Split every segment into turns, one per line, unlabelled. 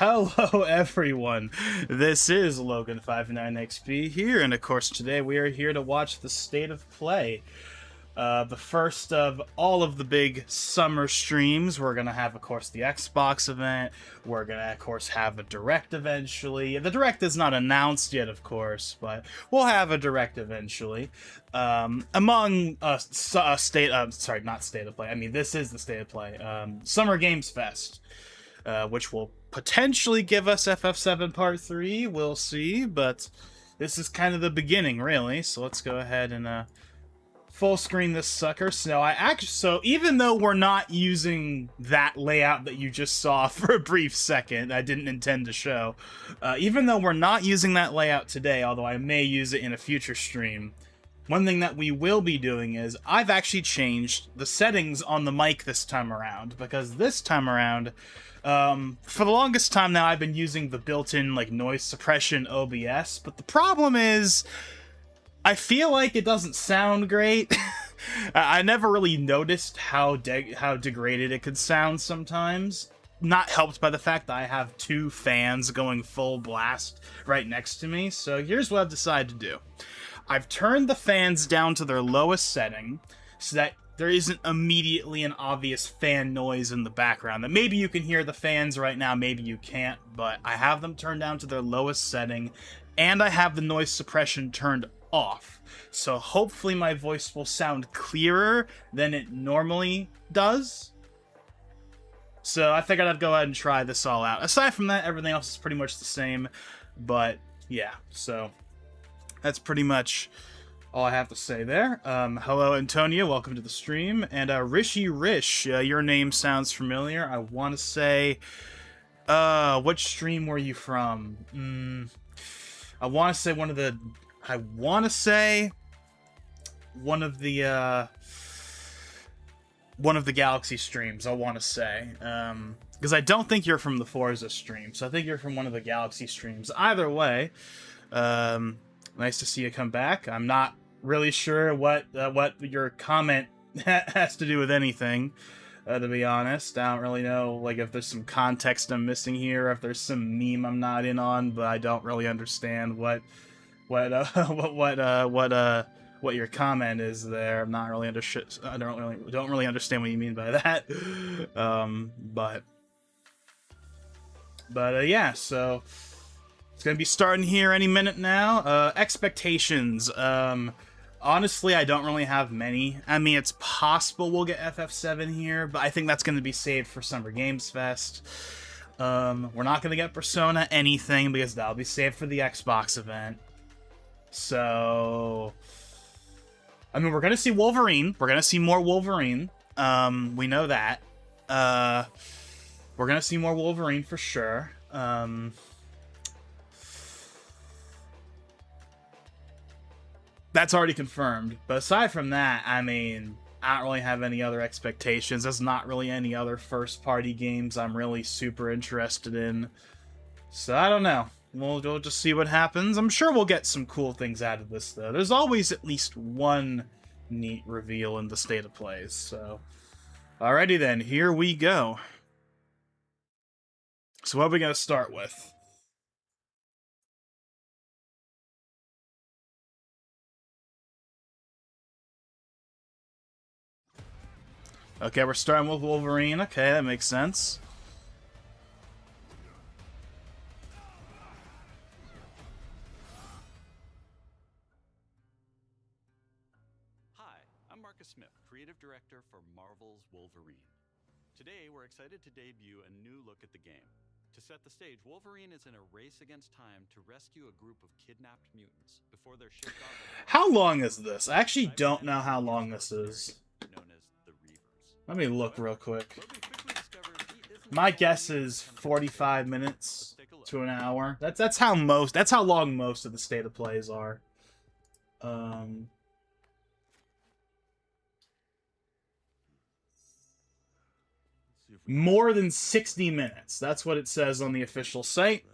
Hello everyone, this is Logan59XP here, and of course today we are here to watch the State of Play. The first of all of the big summer streams. We're gonna have, of course, the Xbox event. We're gonna, of course, have a Direct eventually. The Direct is not announced yet, of course, but we'll have a Direct eventually. Among sorry, not State of Play. I mean, this is the State of Play. Summer Games Fest, which will potentially give us FF7 Part 3. We'll see, but this is kind of the beginning, really. So let's go ahead and full screen this sucker. So even though we're not using that layout that you just saw for a brief second, I didn't intend to show. Even though we're not using that layout today, although I may use it in a future stream, one thing that we will be doing is I've actually changed the settings on the mic this time around, because this time around, for the longest time now, I've been using the built-in like noise suppression OBS, but the problem is I feel like it doesn't sound great. I never really noticed how degraded it could sound sometimes. Not helped by the fact that I have two fans going full blast right next to me. So here's what I've decided to do. I've turned the fans down to their lowest setting so that there isn't immediately an obvious fan noise in the background. That maybe you can hear the fans right now, maybe you can't, but I have them turned down to their lowest setting, and I have the noise suppression turned off. So hopefully my voice will sound clearer than it normally does. So I figured I'd go ahead and try this all out. Aside from that, everything else is pretty much the same. But yeah, so that's pretty much all I have to say there. Hello, Antonio. Welcome to the stream. And Rishi Rish, your name sounds familiar. I want to say, what stream were you from? I want to say one of the Galaxy streams. I want to say, because I don't think you're from the Forza stream, so I think you're from one of the Galaxy streams. Either way, nice to see you come back. I'm not really sure what your comment has to do with anything, to be honest. I don't really know, like, if there's some context I'm missing here, if there's some meme I'm not in on, but I don't really understand what your comment is there. I'm not really I don't really understand what you mean by that. Yeah, so it's gonna be starting here any minute now. Expectations. Honestly, I don't really have many. I mean, it's possible we'll get FF7 here, but I think that's gonna be saved for Summer Games Fest. We're not gonna get Persona anything because that'll be saved for the Xbox event. So, I mean, we're gonna see Wolverine. We're gonna see more Wolverine. We know that. We're gonna see more Wolverine for sure. That's already confirmed. But aside from that, I mean, I don't really have any other expectations. There's not really any other first-party games I'm really super interested in. So, I don't know. We'll just see what happens. I'm sure we'll get some cool things out of this, though. There's always at least one neat reveal in the State of Plays, so... Alrighty then, here we go. So what are we going to start with? Okay, we're starting with Wolverine. Okay, that makes sense.
Smith, creative director for Marvel's Wolverine. Today, we're excited to debut a new look at the game. To set the stage, Wolverine is in a race against time to rescue a group of kidnapped mutants before they're shipped off.
How long is this? I actually don't know how long this is.
Known as the Reavers.
Let me look real quick. My guess is 45 minutes to an hour. That's how long most of the State of Plays are. More than 60 minutes. That's what it says on the official site.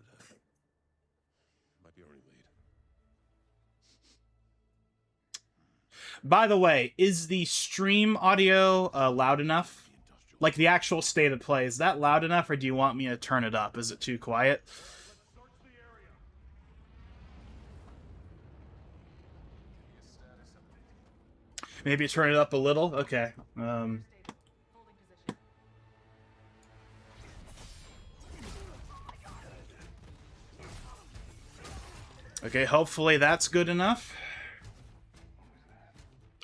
By the way, is the stream audio loud enough? like the actual state of play, is that loud enough, or do you want me to turn it up? Is it too quiet? Maybe turn it up a little? Okay. Okay, hopefully that's good enough.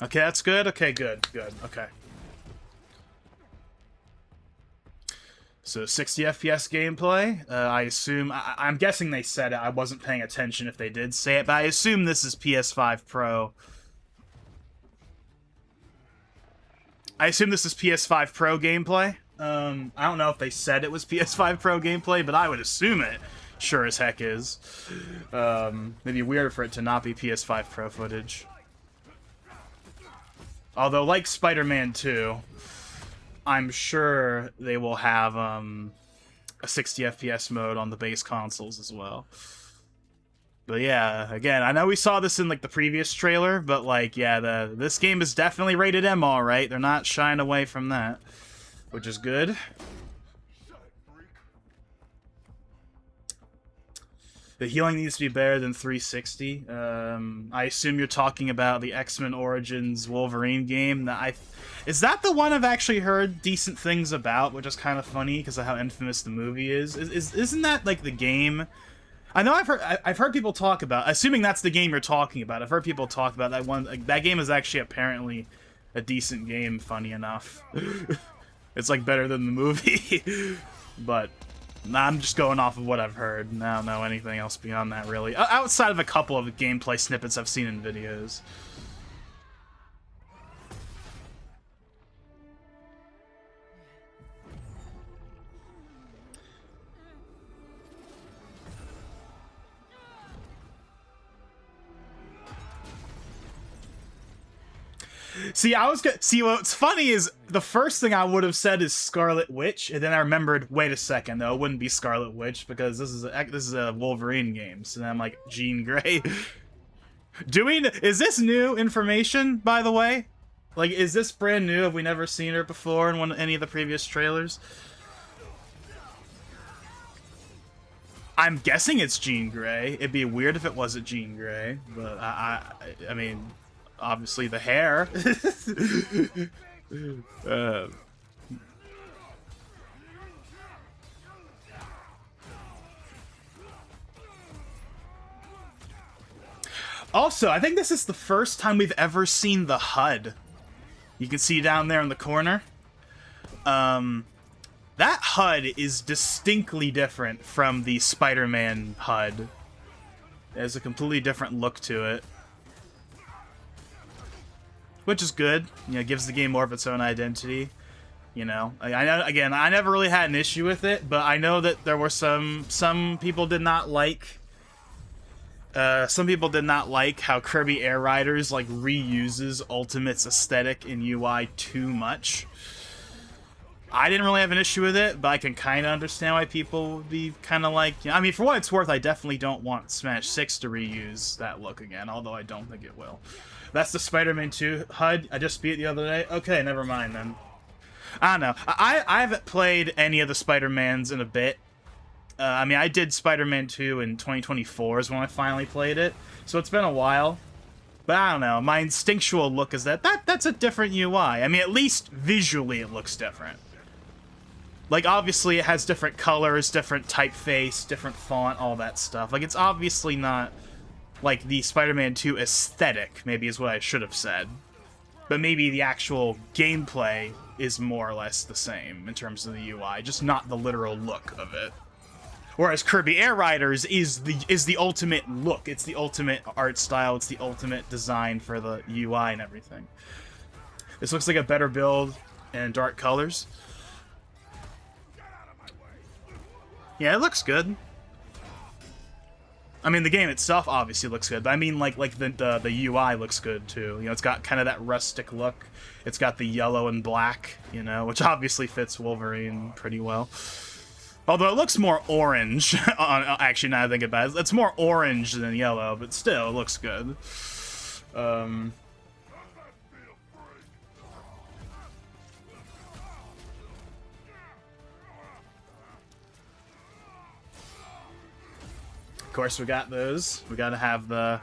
Okay, that's good. Okay, good. Okay. So 60 FPS gameplay. I assume... I'm guessing they said it. I wasn't paying attention if they did say it, but I assume this is PS5 Pro. I assume this is PS5 Pro gameplay. I don't know if they said it was PS5 Pro gameplay, but I would assume it sure as heck is. It'd be weird for it to not be PS5 Pro footage. Although, like Spider-Man 2, I'm sure they will have a 60 FPS mode on the base consoles as well. But yeah, again, I know we saw this in like the previous trailer, but like, yeah, this game is definitely rated M, all right. They're not shying away from that, which is good. The healing needs to be better than 360. I assume you're talking about the X-Men Origins Wolverine game. Is that the one I've actually heard decent things about, which is kind of funny because of how infamous the movie is. Isn't that like the game? I know I've heard people talk about. Assuming that's the game you're talking about, I've heard people talk about that one. Like, that game is actually apparently a decent game. Funny enough, it's like better than the movie, but. Nah, I'm just going off of what I've heard. I don't know anything else beyond that, really. Outside of a couple of gameplay snippets I've seen in videos. See, what's funny is the first thing I would have said is Scarlet Witch, and then I remembered, wait a second, though, it wouldn't be Scarlet Witch because this is a Wolverine game. So then I'm like, Jean Grey. Is this new information, by the way? Like, is this brand new? Have we never seen her before in any of the previous trailers? I'm guessing it's Jean Grey. It'd be weird if it wasn't Jean Grey, but I mean, obviously the hair. Also, I think this is the first time we've ever seen the HUD. You can see down there in the corner. That HUD is distinctly different from the Spider-Man HUD. It has a completely different look to it. Which is good. You know, it gives the game more of its own identity. You know, I know, again, I never really had an issue with it, but I know that there were some people did not like. Some people did not like how Kirby Air Riders like reuses Ultimate's aesthetic in UI too much. I didn't really have an issue with it, but I can kind of understand why people would be kind of like... You know, I mean, for what it's worth, I definitely don't want Smash 6 to reuse that look again, although I don't think it will. That's the Spider-Man 2 HUD. I just beat it the other day. Okay, never mind then. I don't know. I haven't played any of the Spider-Mans in a bit. I mean, I did Spider-Man 2 in 2024 is when I finally played it, so it's been a while. But I don't know, my instinctual look is that's a different UI. I mean, at least visually it looks different. Like, obviously it has different colors, different typeface, different font, all that stuff. Like, it's obviously not, like, the Spider-Man 2 aesthetic, maybe is what I should have said. But maybe the actual gameplay is more or less the same in terms of the UI, just not the literal look of it. Whereas Kirby Air Riders is the ultimate look. It's the ultimate art style. It's the ultimate design for the UI and everything. This looks like a better build in dark colors. Yeah, it looks good. I mean, the game itself obviously looks good, but I mean, like the UI looks good too. You know, it's got kind of that rustic look. It's got the yellow and black, you know, which obviously fits Wolverine pretty well. Although it looks more orange. Actually, now I think about it, it's more orange than yellow, but still, it looks good. course, we got those. We gotta have the...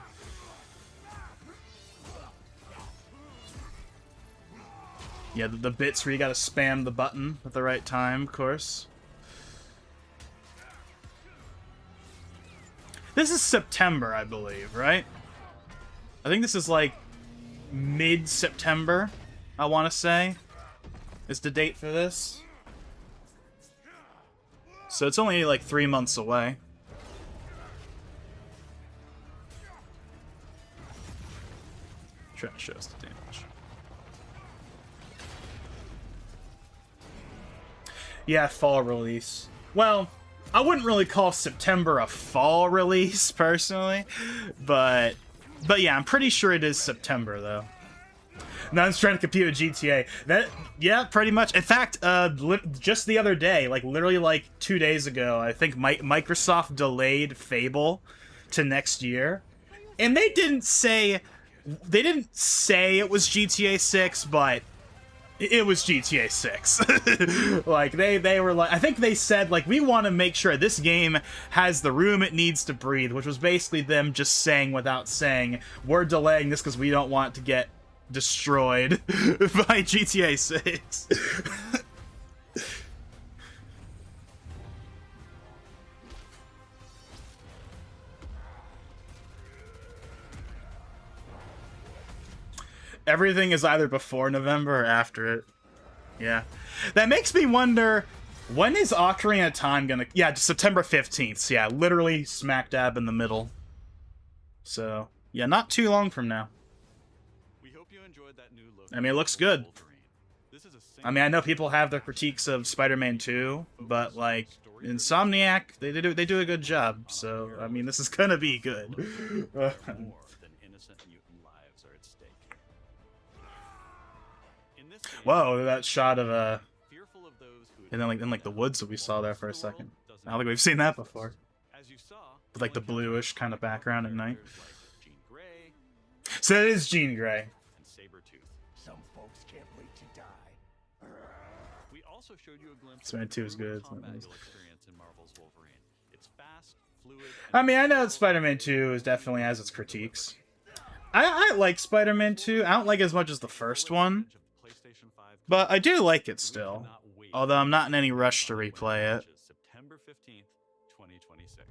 Yeah, the bits where you gotta spam the button at the right time, of course. This is September, I believe, right? I think this is like mid-September, I want to say, is the date for this. So it's only like 3 months away. Try to show us the damage. Yeah, fall release. Well, I wouldn't really call September a fall release, personally. But yeah, I'm pretty sure it is September, though. Now I'm trying to compete with GTA. Yeah, pretty much. In fact, just the other day, like literally like 2 days ago, I think Microsoft delayed Fable to next year. And they didn't say it was GTA 6, but it was GTA 6. Like, they were like, I think they said, like, we want to make sure this game has the room it needs to breathe, which was basically them just saying without saying, we're delaying this because we don't want to get destroyed by GTA 6. Everything is either before November or after it. Yeah. That makes me wonder, when is Ocarina of Time gonna... Yeah, September 15th. So yeah, literally smack dab in the middle. So, yeah, not too long from now.
We hope you enjoyed that new look.
I mean, it looks good.
This is a
I mean, I know people have their critiques of Spider-Man 2, but, like, Insomniac, they do a good job. So, I mean, this is gonna be good.
more than innocent mutant lives are at stake. In this game,
Whoa, that shot of,
fearful of those who
and then, like, in, like, the woods that we saw there for a second. I don't think we've seen that before.
As you saw,
With, like, the bluish kind of background at night.
characters like Jean Grey
So it is Jean Grey.
and Sabretooth.
Some folks can't wait to die.
We also showed you a glimpse
Spider-Man
of
2 is
brutal
good.
combat you'll experience in Marvel's Wolverine. It's fast, fluid,
I mean, I know that Spider-Man 2 is definitely has its critiques. I like Spider-Man 2. I don't like it as much as the first one,
PlayStation 5
but I do like it still.
cannot wait
Although I'm not in any rush to replay it.
September 15th, 2026.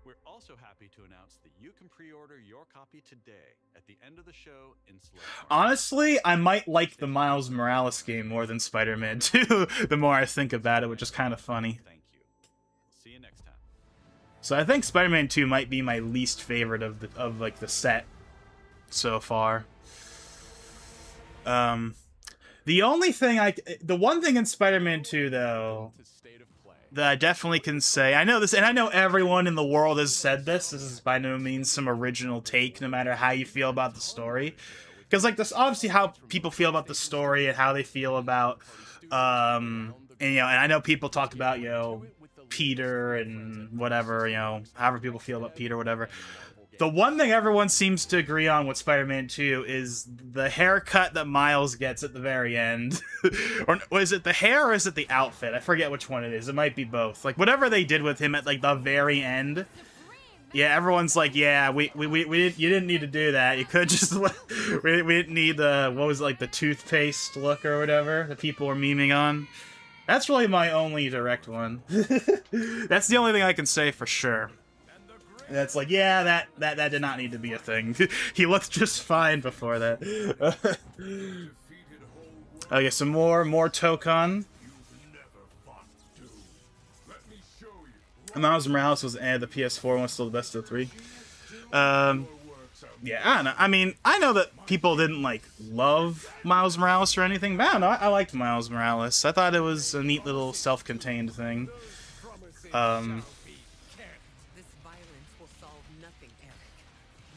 We're also happy to announce that you can pre-order your copy today at the end of the show in select markets.
Honestly, I might like the Miles Morales game more than Spider-Man 2, the more I think about it, which is kind of funny.
Thank you. We'll see you next time.
So I think Spider-Man 2 might be my least favorite of like the set so far. The one thing in Spider-Man 2 though that I definitely can say, I know this, and I know everyone in the world has said this. This is by no means some original take, no matter how you feel about the story, because like this, obviously how people feel about the story and how they feel about, and you know, and I know people talk about, you know, Peter and whatever, you know, however people feel about Peter, whatever. The one thing everyone seems to agree on with Spider-Man 2 is the haircut that Miles gets at the very end. Or is it the hair or is it the outfit? I forget which one it is. It might be both. Like, whatever they did with him at, like, the very end. Yeah, everyone's like, yeah, you didn't need to do that. You could just, we didn't need the, what was it, like, the toothpaste look or whatever that people were memeing on. That's really my only direct one. That's the only thing I can say for sure. That's like, yeah, that did not need to be a thing. He looked just fine before that. Okay, some more Tokon. Miles Morales was the PS4 one was still the best of the three. Yeah, I don't know. I mean, I know that people didn't like love Miles Morales or anything, but I don't know. I liked Miles Morales. I thought it was a neat little self-contained thing.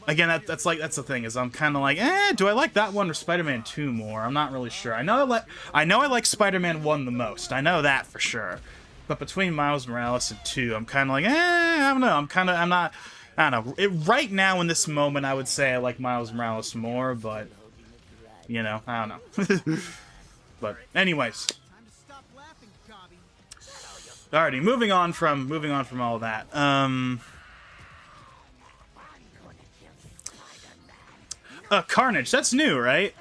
Again, that's the thing, is I'm kind of like, do I like that one or Spider-Man 2 more? I'm not really sure. I know I like Spider-Man 1 the most. I know that for sure. But between Miles Morales and 2, I'm kind of like, I don't know. I don't know. Right now in this moment, I would say I like Miles Morales more, but you know, I don't know. But anyways. Alrighty, moving on from all that. Carnage. That's new, right?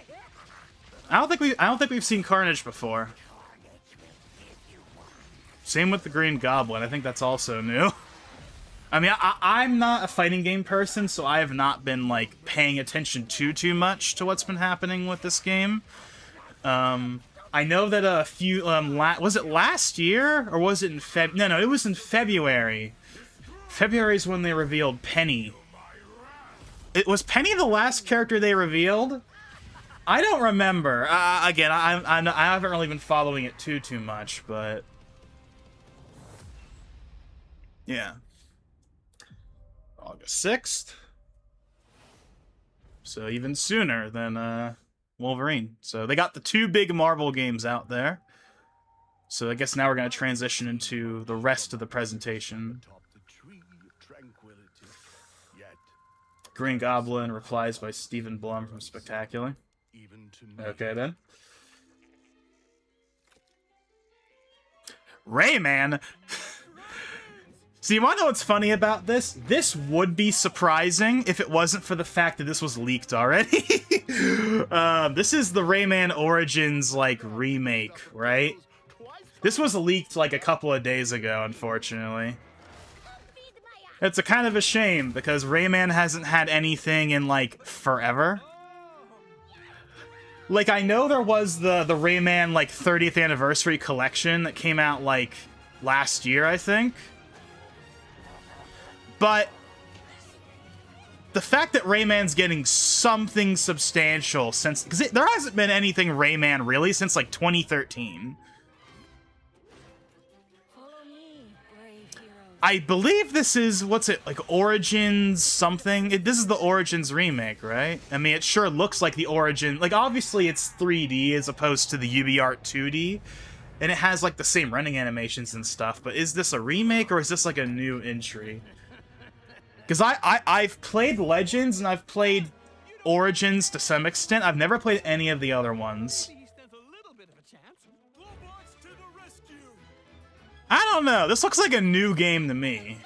I don't think we've seen Carnage before. Same with the Green Goblin. I think that's also new. I mean, I'm not a fighting game person, so I have not been, like, paying attention too much to what's been happening with this game. I know that a few, was it last year? Or was it in No, it was in February. February is when they revealed Penny. Was Penny the last character they revealed? I don't remember. Again, I haven't really been following it too much, but... yeah. August 6th. So even sooner than Wolverine. So they got the 2 big Marvel games out there. So I guess now we're going to transition into the rest of the presentation. Green Goblin replies by Stephen Blum from Spectacular. Okay then. Rayman! So you want to know what's funny about this? This would be surprising if it wasn't for the fact that this was leaked already. This is the Rayman Origins, like, remake, right? This was leaked, like, a couple of days ago, unfortunately. It's a kind of a shame, because Rayman hasn't had anything in, like, forever. Like, I know there was the Rayman, like, 30th anniversary collection that came out, like, last year, I think. But the fact that Rayman's getting something substantial since... because there hasn't been anything Rayman, really, since, like, 2013. I believe this is, what's it, like, Origins something? This is the Origins remake, right? I mean, it sure looks like the Origin... like, obviously it's 3D as opposed to the UbiArt 2D. And it has, like, the same running animations and stuff. But is this a remake, or is this, like, a new entry? Because I've played Legends, and I've played Origins to some extent. I've never played any of the other ones. I don't know. This looks like a new game to me.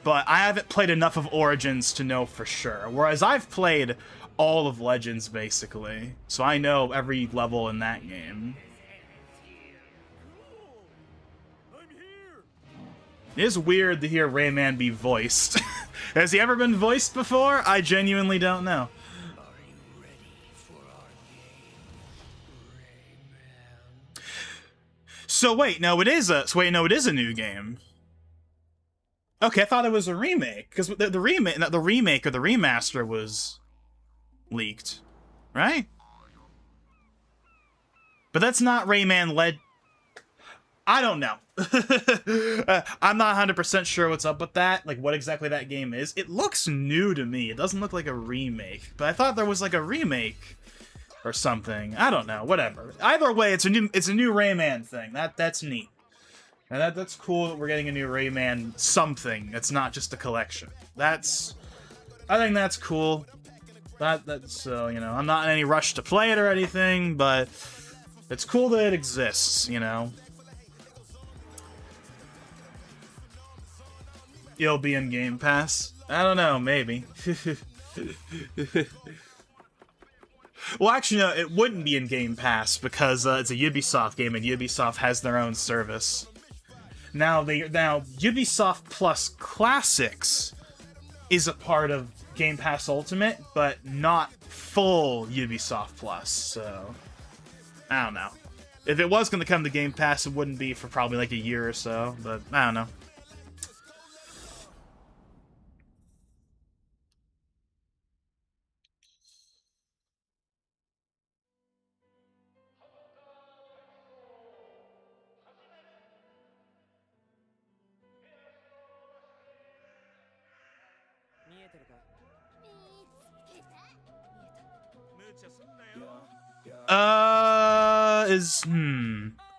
But I haven't played enough of Origins to know for sure. Whereas I've played all of Legends, basically. So I know every level in that game. It is weird to hear Rayman be voiced. Has he ever been voiced before? I genuinely don't know. So wait, no, it is a new game. Okay, I thought it was a remake because the remake or the remaster was leaked, right? But that's not Rayman led. I don't know. I'm not 100% sure what's up with that, like what exactly that game is. It looks new to me. It doesn't look like a remake, but I thought there was like a remake or something. I don't know. Whatever. Either way, it's a new Rayman thing. That's neat. And that's cool that we're getting a new Rayman something. It's not just a collection. I think that's cool. That's you know, I'm not in any rush to play it or anything, but it's cool that it exists, you know. It'll be in Game Pass. I don't know, maybe. Well, actually, no, it wouldn't be in Game Pass because it's a Ubisoft game, and Ubisoft has their own service. Now, Ubisoft Plus Classics is a part of Game Pass Ultimate, but not full Ubisoft Plus. So, I don't know. If it was going to come to Game Pass, it wouldn't be for probably like a year or so. But I don't know.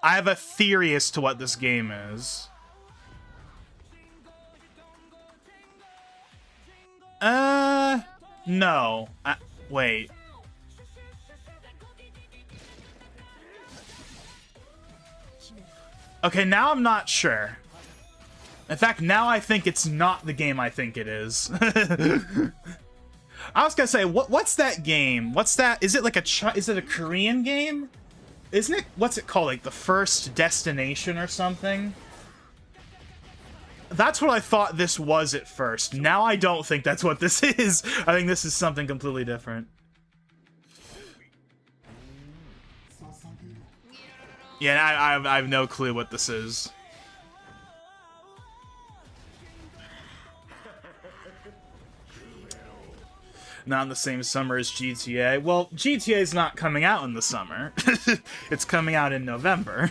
I have a theory as to what this game is. No. Wait. Okay, now I'm not sure. In fact, now I think it's not the game I think it is. I was gonna say, what's that game? What's that? Is it like is it a Korean game? Isn't it? What's it called? Like the First Destination or something? That's what I thought this was at first. Now I don't think that's what this is. I think this is something completely different. Yeah, I have no clue what this is. Not in the same summer as GTA. Well, GTA is not coming out in the summer. It's coming out in November.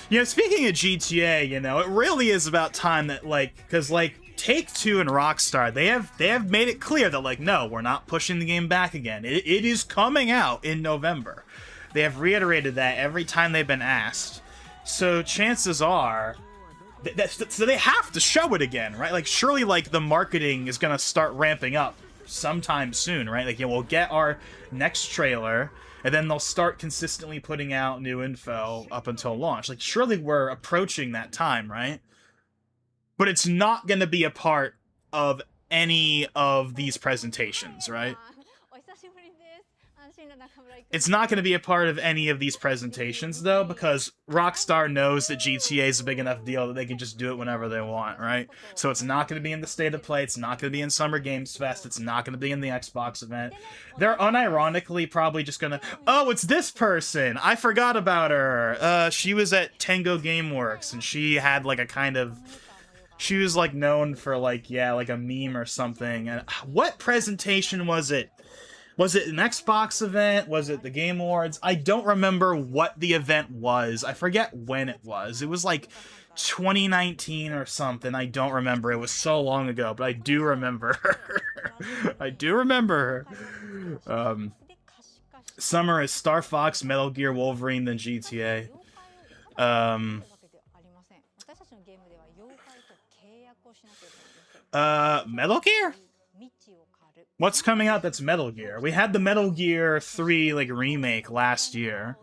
You know, speaking of GTA, you know, it really is about time that, like, because, like, Take-Two and Rockstar, they have made it clear that, like, no, we're not pushing the game back again. It is coming out in November. They have reiterated that every time they've been asked. So chances are, so they have to show it again, right? Like, surely, like, the marketing is gonna start ramping up sometime soon, right? Like, yeah, we'll get our next trailer, and then they'll start consistently putting out new info up until launch. Like, surely we're approaching that time, right? But it's not going to be a part of any of these presentations, right? It's not going to be a part of any of these presentations, though, because Rockstar knows that GTA is a big enough deal that they can just do it whenever they want, right? So it's not going to be in the State of Play, it's not going to be in Summer Games Fest, it's not going to be in the Xbox event. They're unironically probably just going to, oh, it's this person! I forgot about her! She was at Tango Gameworks, and she had, like, a kind of... She was, like, known for, like, yeah, like a meme or something. And what presentation was it? Was it an Xbox event? Was it the Game Awards? I don't remember what the event was. I forget when it was. It was like 2019 or something. I don't remember. It was so long ago, but I do remember her. I do remember her. Summer is Star Fox, Metal Gear, Wolverine, then GTA. Metal Gear? What's coming out that's Metal Gear? We had the Metal Gear 3 like remake last year.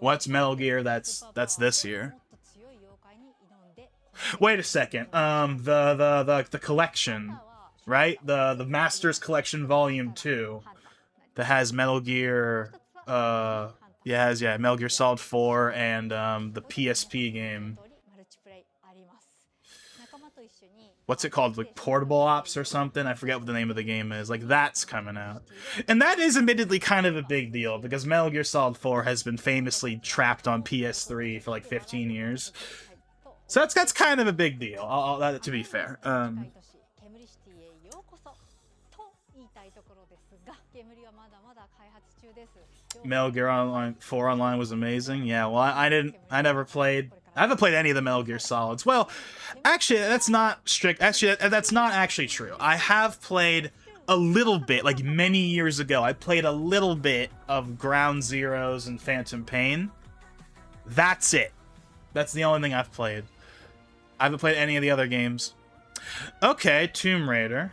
What's Metal Gear that's this year? Wait a second. The collection, right? The Masters Collection Volume 2 that has Metal Gear Metal Gear Solid 4 and the PSP game. What's it called? Like Portable Ops or something? I forget what the name of the game is. Like, that's coming out. And that is admittedly kind of a big deal, because Metal Gear Solid 4 has been famously trapped on PS3 for like 15 years. So that's kind of a big deal, to be fair. Metal Gear Online 4 Online was amazing. Yeah, well, I haven't played any of the Metal Gear Solids. Well, actually, that's not strict. Actually, that's not actually true. I have played a little bit, like many years ago. I played a little bit of Ground Zeroes and Phantom Pain. That's it. That's the only thing I've played. I haven't played any of the other games. Okay, Tomb Raider.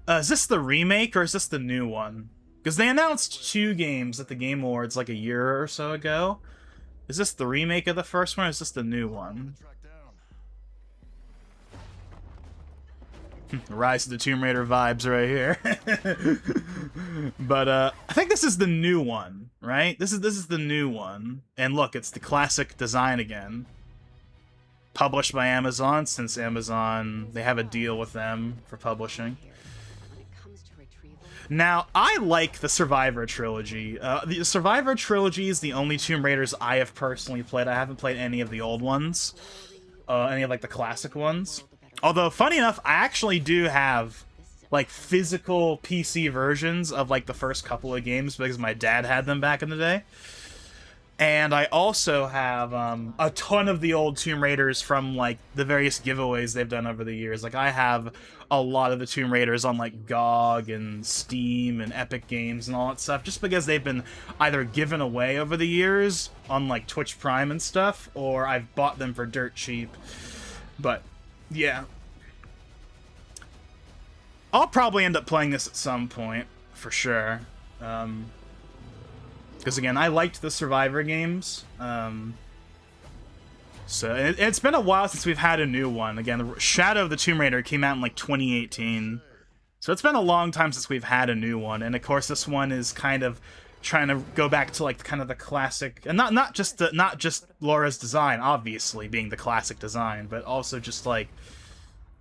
Is this the remake or is this the new one? Because they announced 2 games at the Game Awards like a year or so ago. Is this the remake of the first one or is this the new one? Rise of the Tomb Raider vibes right here. But I think this is the new one, right? This is the new one. And look, it's the classic design again. Published by Amazon, since Amazon, they have a deal with them for publishing. Now, I like the Survivor trilogy. The Survivor trilogy is the only Tomb Raiders I have personally played. I haven't played any of the old ones. Any of, like, the classic ones. Although, funny enough, I actually do have, like, physical PC versions of, like, the first couple of games because my dad had them back in the day. And I also have a ton of the old Tomb Raiders from, like, the various giveaways they've done over the years. Like, I have a lot of the Tomb Raiders on, like, GOG and Steam and Epic Games and all that stuff, just because they've been either given away over the years on, like, Twitch Prime and stuff, or I've bought them for dirt cheap. But, yeah. I'll probably end up playing this at some point, for sure. Because again, I liked the Survivor games. So it's been a while since we've had a new one. Again, Shadow of the Tomb Raider came out in like 2018. So it's been a long time since we've had a new one. And of course this one is kind of trying to go back to like kind of the classic, and not just Laura's design, obviously being the classic design, but also just like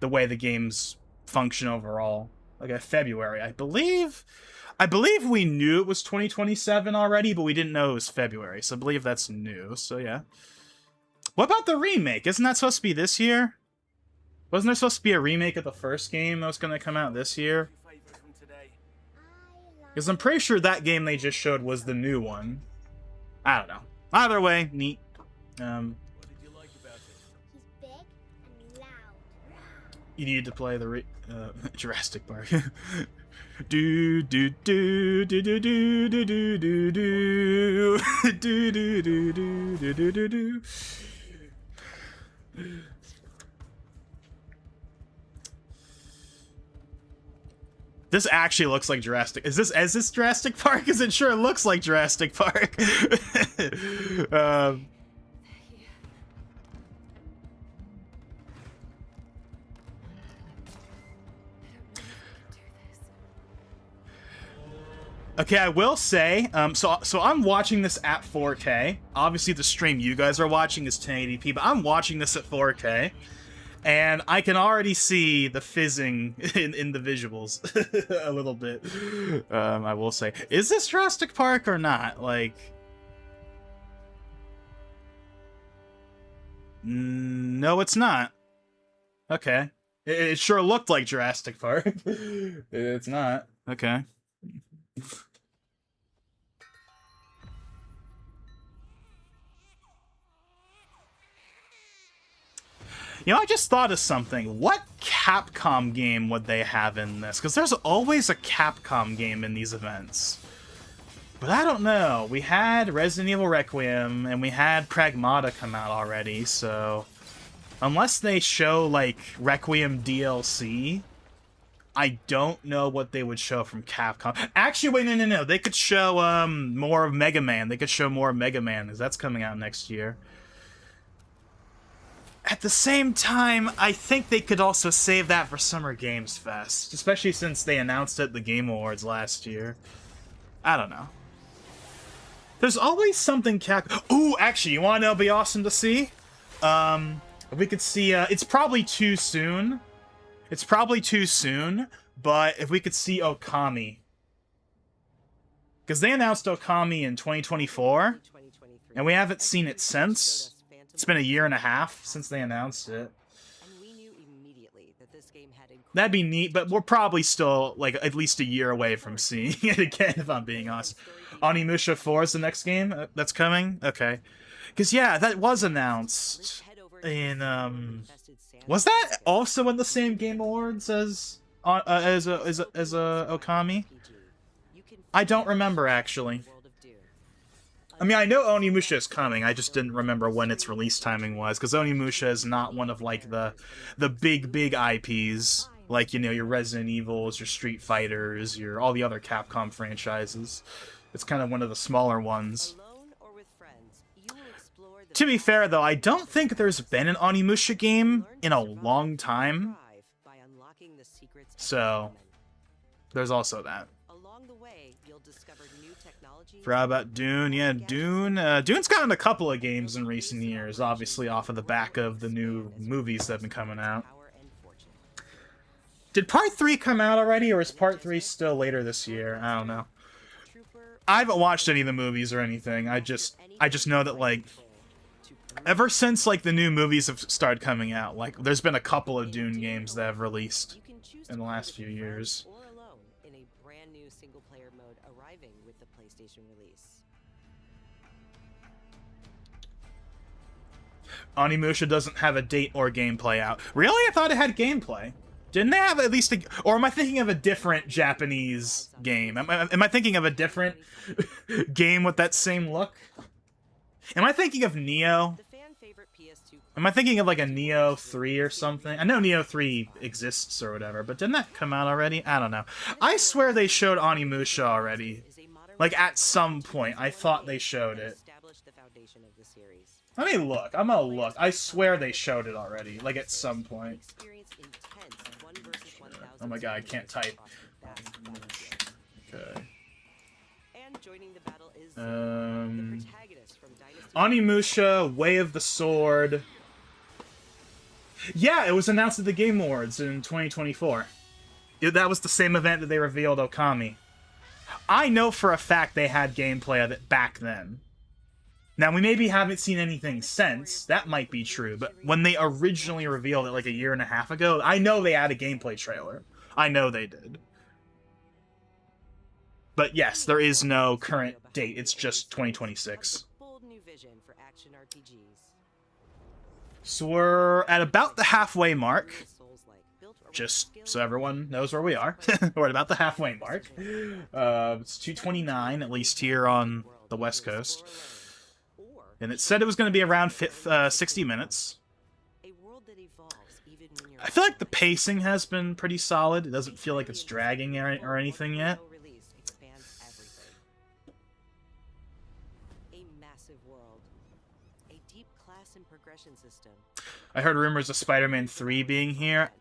the way the games function overall. Like February, I believe we knew it was 2027 already, but we didn't know it was February. So I believe that's new. So yeah. What about the remake? Isn't that supposed to be this year? Wasn't there supposed to be a remake of the first game that was going to come out this year? Because I'm pretty sure that game they just showed was the new one. I don't know. Either way, neat.
What did you like about it?
He's big and loud.
You need to play the Jurassic Park. Do do do do do do do do do do do do do do do do do. This actually looks like Jurassic. Is this Jurassic Park? Because it sure looks like Jurassic Park. Okay, I will say, so I'm watching this at 4K. Obviously, the stream you guys are watching is 1080p, but I'm watching this at 4K. And I can already see the fizzing in the visuals a little bit. I will say, is this Jurassic Park or not? Like, no, it's not. Okay, it sure looked like Jurassic Park. It's not. Okay. You know, I just thought of something. What Capcom game would they have in this? Because there's always a Capcom game in these events. But I don't know. We had Resident Evil Requiem, and we had Pragmata come out already, so... Unless they show, like, Requiem DLC, I don't know what they would show from Capcom. Actually, wait, no. They could show, more of Mega Man. They could show more of Mega Man, because that's coming out next year. At the same time, I think they could also save that for Summer Games Fest, especially since they announced it at the Game Awards last year. I don't know. There's always something Ooh, actually, you want to know what'd be awesome to see? We could see, it's probably too soon. It's probably too soon, but if we could see Okami. Because they announced Okami in 2024, and we haven't seen it since. It's been a year and a half since they announced it. That'd be neat, but we're probably still, like, at least a year away from seeing it again, if I'm being honest. Onimusha 4 is the next game that's coming? Okay. Because, yeah, that was announced in, was that also in the same Game Awards as Okami? I don't remember, actually. I mean, I know Onimusha is coming, I just didn't remember when its release timing was, because Onimusha is not one of, like, the big IPs, like, you know, your Resident Evils, your Street Fighters, your all the other Capcom franchises. It's kind of one of the smaller ones. To be fair, though, I don't think there's been an Onimusha game in a long time, so there's also that. Forgot about Dune. Yeah, Dune. Dune's gotten a couple of games in recent years, obviously off of the back of the new movies that have been coming out. Did Part 3 come out already, or is Part 3 still later this year? I don't know. I haven't watched any of the movies or anything. I just know that, like, ever since, like, the new movies have started coming out, like, there's been a couple of Dune games that have released in the last few years. Onimusha doesn't have a date or gameplay out. Really? I thought it had gameplay. Didn't they have at least a... Or am I thinking of a different Japanese game? Am I thinking of a different game with that same look? Am I thinking of Neo? Am I thinking of, like, a Neo 3 or something? I know Neo 3 exists or whatever, but didn't that come out already? I don't know. I swear they showed Onimusha already. Like, at some point, I thought they showed it.
Established the foundation of the series.
Let me look. I'm gonna look. I swear they showed it already. Like, at some point.
Experience intense 1 versus 1,000
Oh my god, I can't type.
across the vast battlefield.
Okay.
And joining the battle is the protagonist from Dynasty.
Onimusha, Way of the Sword. Yeah, it was announced at the Game Awards in 2024. That was the same event that they revealed Okami. I know for a fact they had gameplay of it back then. Now, we maybe haven't seen anything since. That might be true, but when they originally revealed it like a year and a half ago, I know they had a gameplay trailer. I know they did. But yes, there is no current date. It's just 2026.
Bold new vision for action RPGs.
So we're at about the halfway mark.
Souls-like, built around
Just
skill
so everyone knows where we are. We're at about the halfway mark. It's 2:29, at least here on the West Coast. And it said it was going to be around 60 minutes.
A world that evolves even when you're
I feel like the pacing has been pretty solid. It doesn't feel like it's dragging or anything yet.
Release expands everything. A massive world. A deep class and progression system.
I heard rumors of Spider-Man 3 being here.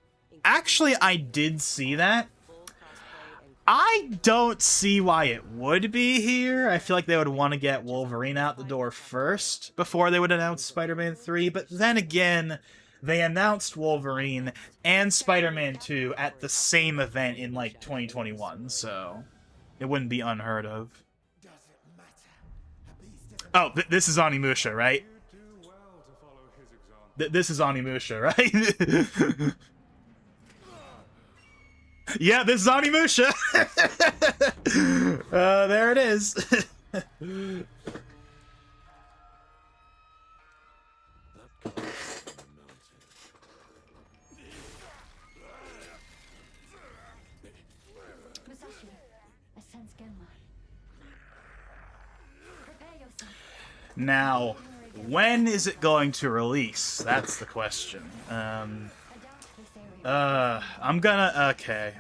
Actually, I did see that.
Full crossplay and
I don't see why it would be here. I feel like they would want to get Wolverine out the door first before they would announce Spider-Man 3. But then again, they announced Wolverine and Spider-Man 2 at the same event in like 2021, so it wouldn't be unheard of. Oh, this is Onimusha, right? This is Onimusha, right? Yeah, this is Onimusha! There it is.
Musashi, I sense Genma. Prepare yourself.
Now, when is it going to release? That's the question.
I doubt this area.
I'm gonna... Okay.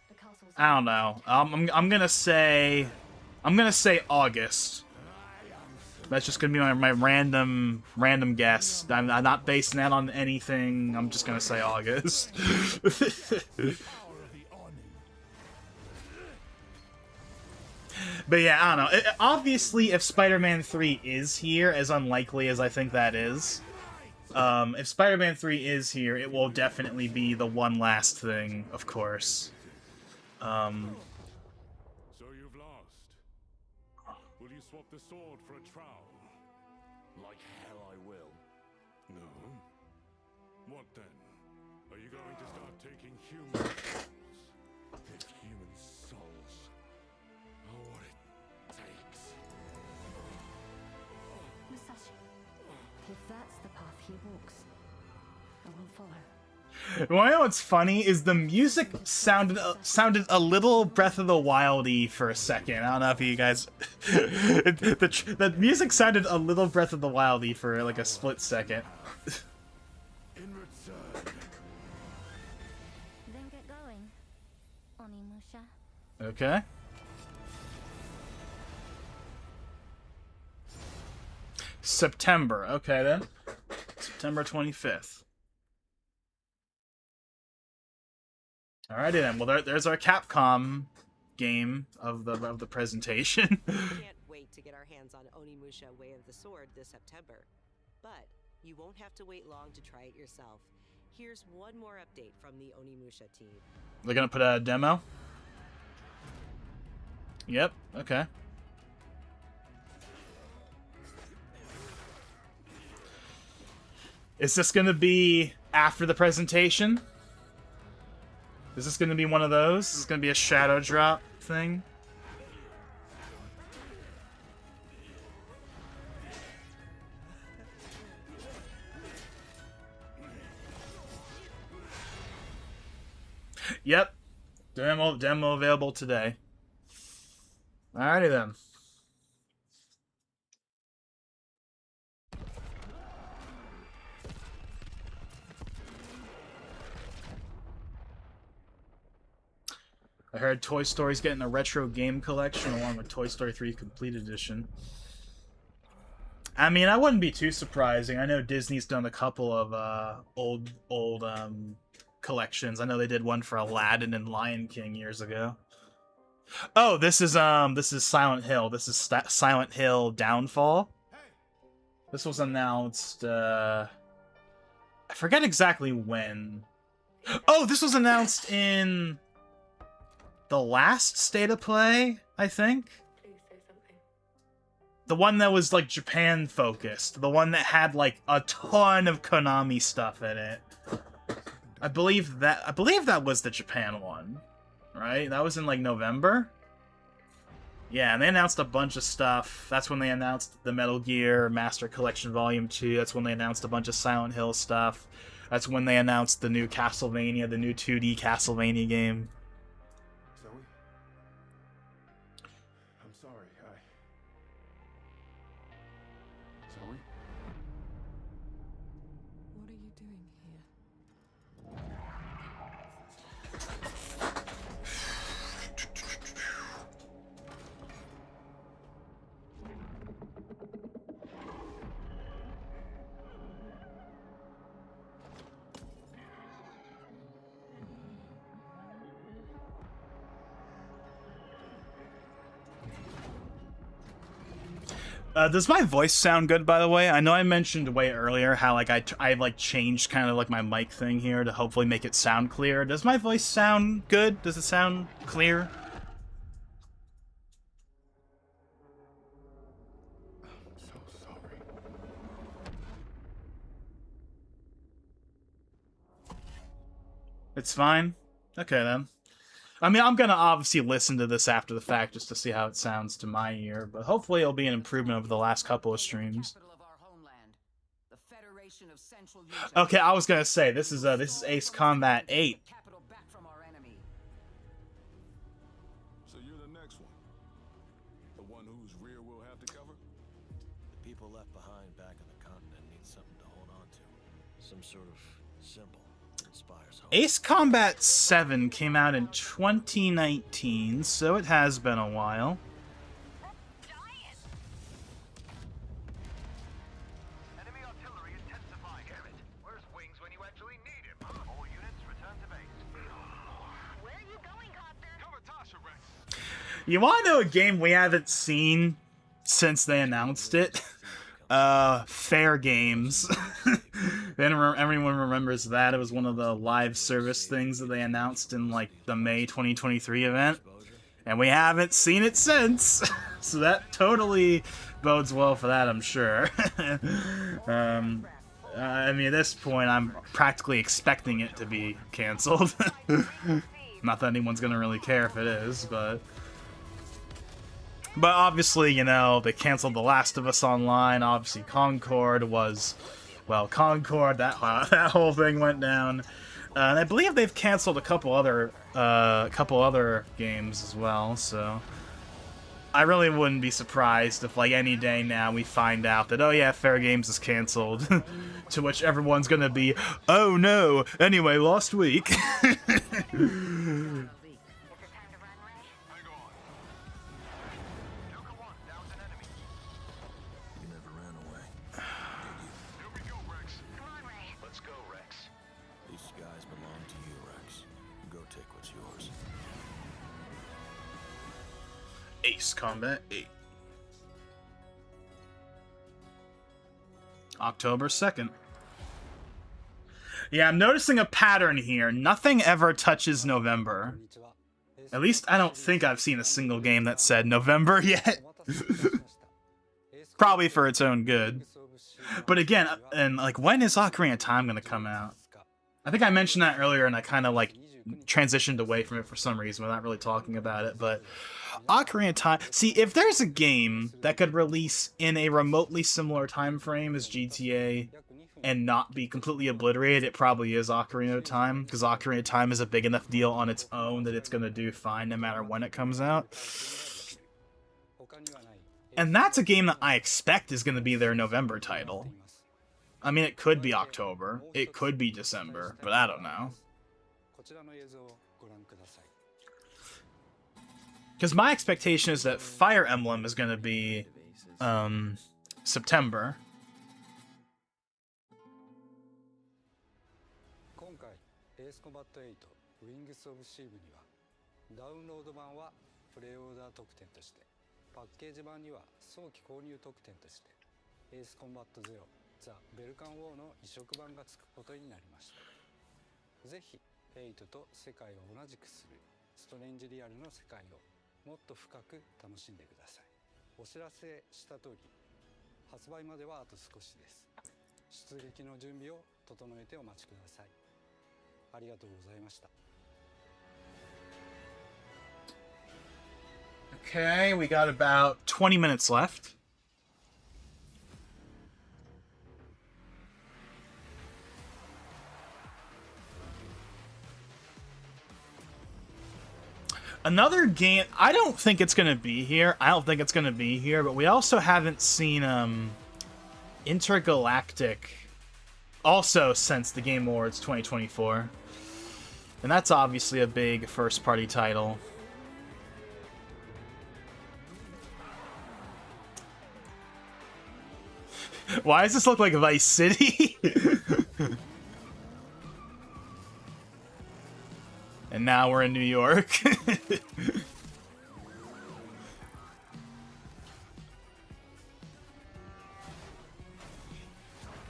The castle's
I don't know. I'm gonna say August. That's just gonna be my random guess. I'm not basing that on anything. I'm just gonna say August. But yeah, I don't know. Obviously, if Spider-Man 3 is here, as unlikely as I think that is, if Spider-Man 3 is here, it will definitely be the one last thing, of course.
So you've lost. Will you swap the sword for a trowel? Like hell I will. No? What then? Are you going to start taking human souls? If human souls are what it takes.
Musashi. If that's the path he walks, I will follow.
Well, you know what's funny is the music sounded a little Breath of the Wildy for a second. I don't know if you guys... the music sounded a little Breath of the Wildy for like a split second.
In return,
Then get going, Onimusha.
Okay. September. Okay, then. September 25th. Alrighty then. Well, there's our Capcom game of the presentation.
We can't wait to get our hands on Onimusha Way of the Sword this September. But you won't have to wait long to try it yourself. Here's one more update from the Onimusha team.
They're gonna put out a demo. Yep. Okay. Is this gonna be after the presentation? Is this gonna be one of those? Is this gonna be a shadow drop thing? Yep. Demo available today. Alrighty then. I heard Toy Story's getting a retro game collection along with Toy Story 3 Complete Edition. I mean, I wouldn't be too surprising. I know Disney's done a couple of old collections. I know they did one for Aladdin and Lion King years ago. Oh, this is Silent Hill. This is Silent Hill Downfall. This was announced I forget exactly when. Oh, this was announced in the last State of Play, I think. The one that was like Japan focused. The one that had like a ton of Konami stuff in it. I believe that was the Japan one. Right? That was in like November. Yeah, and they announced a bunch of stuff. That's when they announced the Metal Gear Master Collection Volume 2. That's when they announced a bunch of Silent Hill stuff. That's when they announced the new Castlevania, the new 2D Castlevania game.
Zoe? I'm sorry, Zoe?
What are you doing here?
Does my voice sound good, by the way? I know I mentioned way earlier how like I like changed kind of like my mic thing here to hopefully make it sound clear. Does my voice sound good? Does it sound clear?
I'm so sorry.
It's fine? Okay, then. I mean, I'm gonna obviously listen to this after the fact just to see how it sounds to my ear, but hopefully it'll be an improvement over the last couple of streams. Okay, I was gonna say, this is Ace Combat 8.
So you're the next one? The one whose rear we'll have to cover?
The people left behind back on the continent need something to hold on to. Some sort of symbol that inspires hope.
Ace Combat 7 came out in 2019, so it has been a while.
Enemy artillery intensifying, Garrett. Where's Wings when you actually need him? All units return to base.
Where are you going, Copter?
Cover Tasha, Rex.
You wanna know a game we haven't seen since they announced it? Fair Games. Everyone remembers that. It was one of the live service things that they announced in like the May 2023 event. And we haven't seen it since. So that totally bodes well for that, I'm sure. I mean, at this point, I'm practically expecting it to be canceled. Not that anyone's gonna really care if it is, but obviously, you know, they canceled The Last of Us Online. Obviously, Concord was, well, Concord, that whole thing went down. And I believe they've canceled a couple other games as well, so I really wouldn't be surprised if, like, any day now we find out that, oh yeah, Fair Games is canceled. To which everyone's gonna be, oh no, anyway, last week.
You never ran away.
Here we go, Rex.
Come on, Ray.
Let's go, Rex.
These skies belong to you, Rex. Go take what's yours.
Ace Combat 8. October 2nd. Yeah, I'm noticing a pattern here. Nothing ever touches November. At least I don't think I've seen a single game that said November yet. Probably for its own good. But again, and like, when is Ocarina of Time gonna come out? I think I mentioned that earlier and I kind of like transitioned away from it for some reason without really talking about it, but Ocarina of Time... See, if there's a game that could release in a remotely similar time frame as GTA and not be completely obliterated, it probably is Ocarina of Time, because Ocarina of Time is a big enough deal on its own that it's going to do fine no matter when it comes out. And that's a game that I expect is going to be their November title. I mean, it could be October, it could be December, but I don't know. Because my expectation is that Fire Emblem is going to be September.
今回エースコンバット8ウィングスオブシーブにはダウンロード版はプレイオーダー特典としてパッケージ版には早期購入特典としてエースコンバット0ザ・ベルカンウォーの移植版がつくことになりました。ぜひ8と世界を同じくするストレンジリアルの世界をもっと深く楽しんでください。お知らせした通り発売まではあと少しです。出撃の準備を整えてお待ちください。ありがとうございました。
Okay, we got about 20 minutes left. Another game, I don't think it's going to be here. But we also haven't seen Intergalactic also since the Game Awards 2024. And that's obviously a big first-party title. Why does this look like Vice City? And now we're in New York.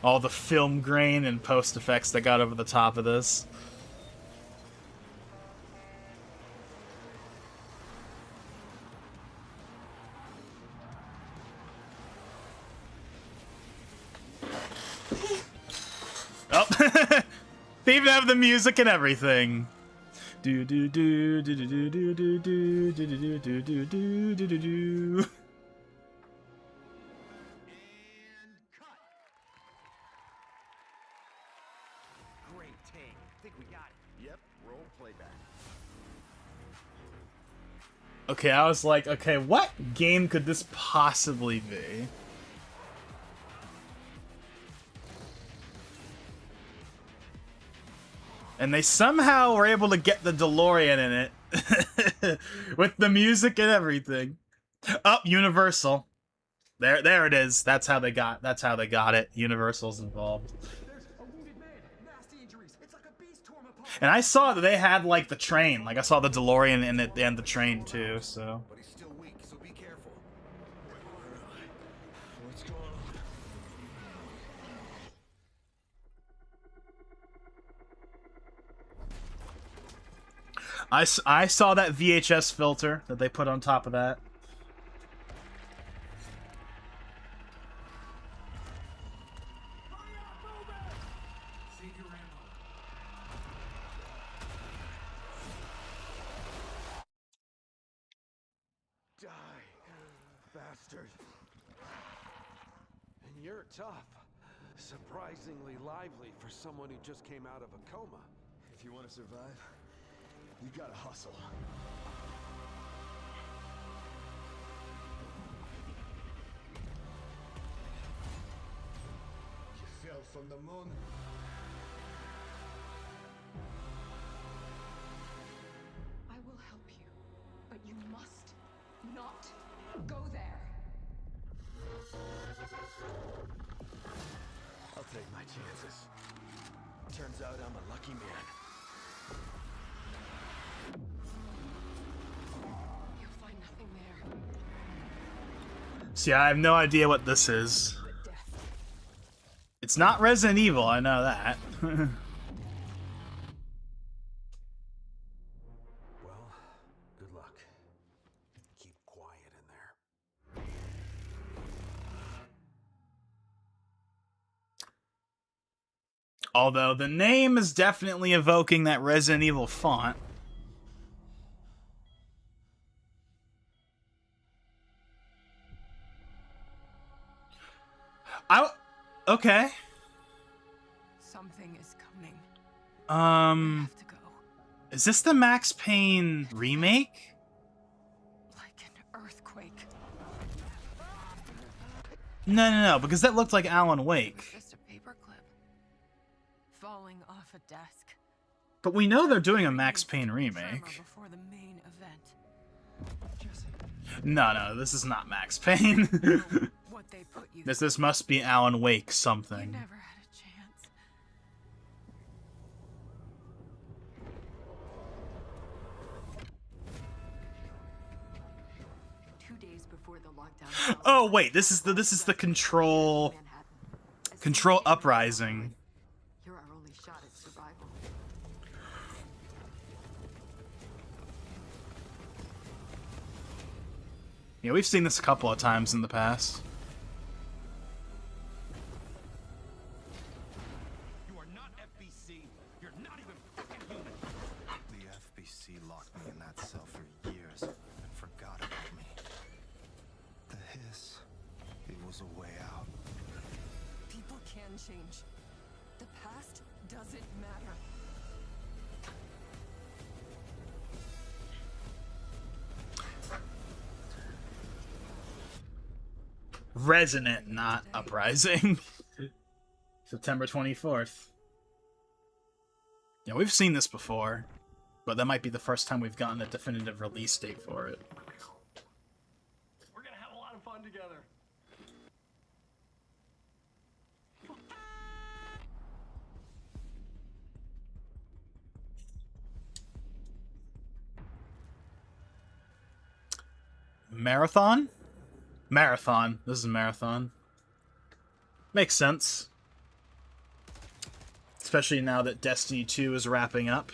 All the film grain and post effects that got over the top of this. Oh, they even have the music and everything. Do do do do do do do do do do do do do do do do.
Great take. Think we got it. Yep. Roll playback.
Okay, I was like, okay, what game could this possibly be? And they somehow were able to get the DeLorean in it. With the music and everything. Oh, Universal. There it is. That's how they got it. Universal's involved. And I saw that they had like the train. Like I saw the DeLorean and the train too, so.
But he's still weak, so be careful. What's going on?
I saw that VHS filter that they put on top of that.
Die, bastard. And you're tough. Surprisingly lively for someone who just came out of a coma.
If you want to survive, you gotta hustle. You fell from the moon.
I will help you, but you must not go there.
I'll take my chances. Turns out I'm a lucky man.
You'll find nothing there.
See, I have no idea what this is.
But death.
It's not Resident Evil, I know that.
Well, good luck. Keep quiet in there.
Although the name is definitely evoking that Resident Evil font. Okay.
Something is coming. We have to go.
Is this the Max Payne remake?
Like an earthquake.
No, because that looked like Alan Wake.
Just a paperclip. Falling off a desk.
But we know they're doing a Max Payne
Tremor
remake.
before the main event.
No, this is not Max Payne.
What they put you
This must be Alan Wake
You
something.
never had a chance. 2 days before the lockdown.
Oh wait, this is the Control Uprising.
You're our only shot at survival.
Yeah, we've seen this a couple of times in the past.
You are not FBC. You're not even fucking human. The FBC locked me in that cell for years and forgot about me. The hiss, it was a way out.
People can change. The past doesn't matter.
Resonant, not Uprising. September 24th. Yeah, we've seen this before, but that might be the first time we've gotten a definitive release date for it.
We're gonna have a lot of fun together.
Marathon? Marathon. This is Marathon. Makes sense. Especially now that Destiny 2 is wrapping up.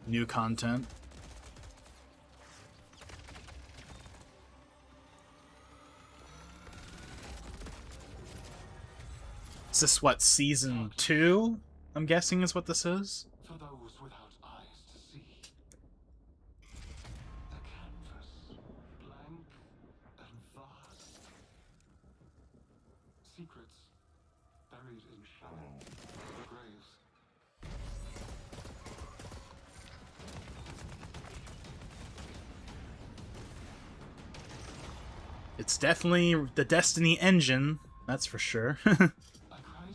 New content. Is this what, Season 2? I'm guessing is what this is?
For those without eyes to see. The canvas, blank and vast. Secrets buried in shadow. The graves.
It's definitely the Destiny engine, that's for sure.
I cried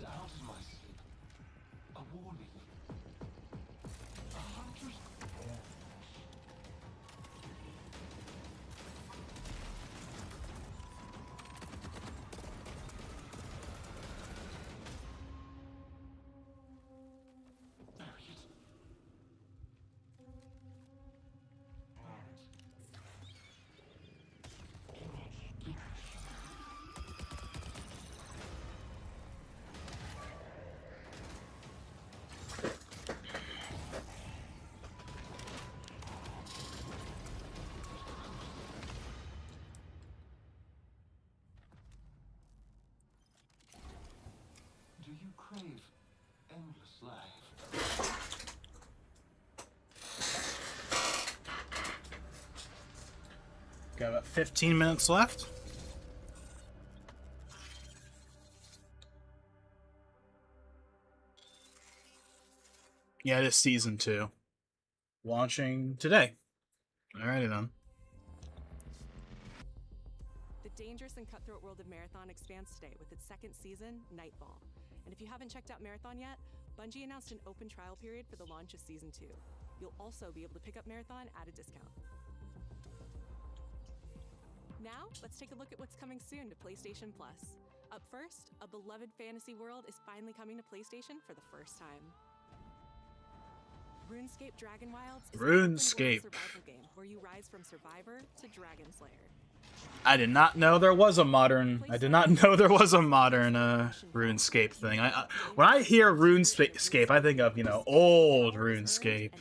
out in my sleep. A warning. 100. Buried. Do you crave endless life?
Got about 15 minutes left. Yeah, it is Season 2. Launching today. Alrighty then.
The dangerous and cutthroat world of Marathon expands today with its second season, Nightfall. And if you haven't checked out Marathon yet, Bungie announced an open trial period for the launch of Season 2. You'll also be able to pick up Marathon at a discount. Now, let's take a look at what's coming soon to PlayStation Plus. Up first, a beloved fantasy world is finally coming to PlayStation for the first time. RuneScape Dragon Wilds is an
RuneScape.
open-world survival game where you rise from survivor to dragon slayer.
I did not know there was a modern. RuneScape thing. When I hear RuneScape, I think of old RuneScape.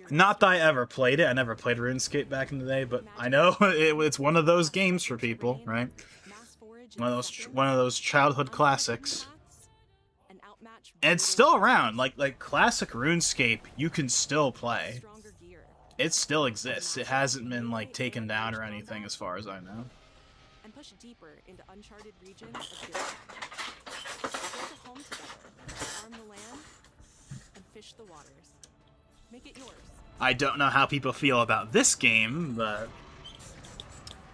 Not that I ever played it. I never played RuneScape back in the day, but I know it's one of those games for people, right? One of those childhood classics. And it's still around. Like classic RuneScape, you can still play. It still exists. It hasn't been taken down or anything as far as I know.
And push deeper into uncharted regions of Europe. Build a home together, farm the land, and fish the waters. Make it yours.
I don't know how people feel about this game, but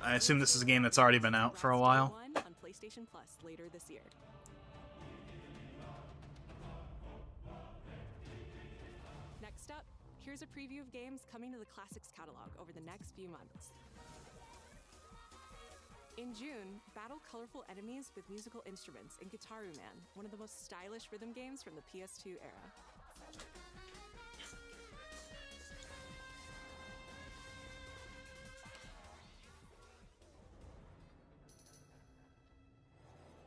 I assume this is a game that's already been out for a while.
On PlayStation Plus later this year. Next up, Here's a preview of games coming to the Classics catalog over the next few months. In June, battle colorful enemies with musical instruments in Gitaru Man, one of the most stylish rhythm games from the PS2 era.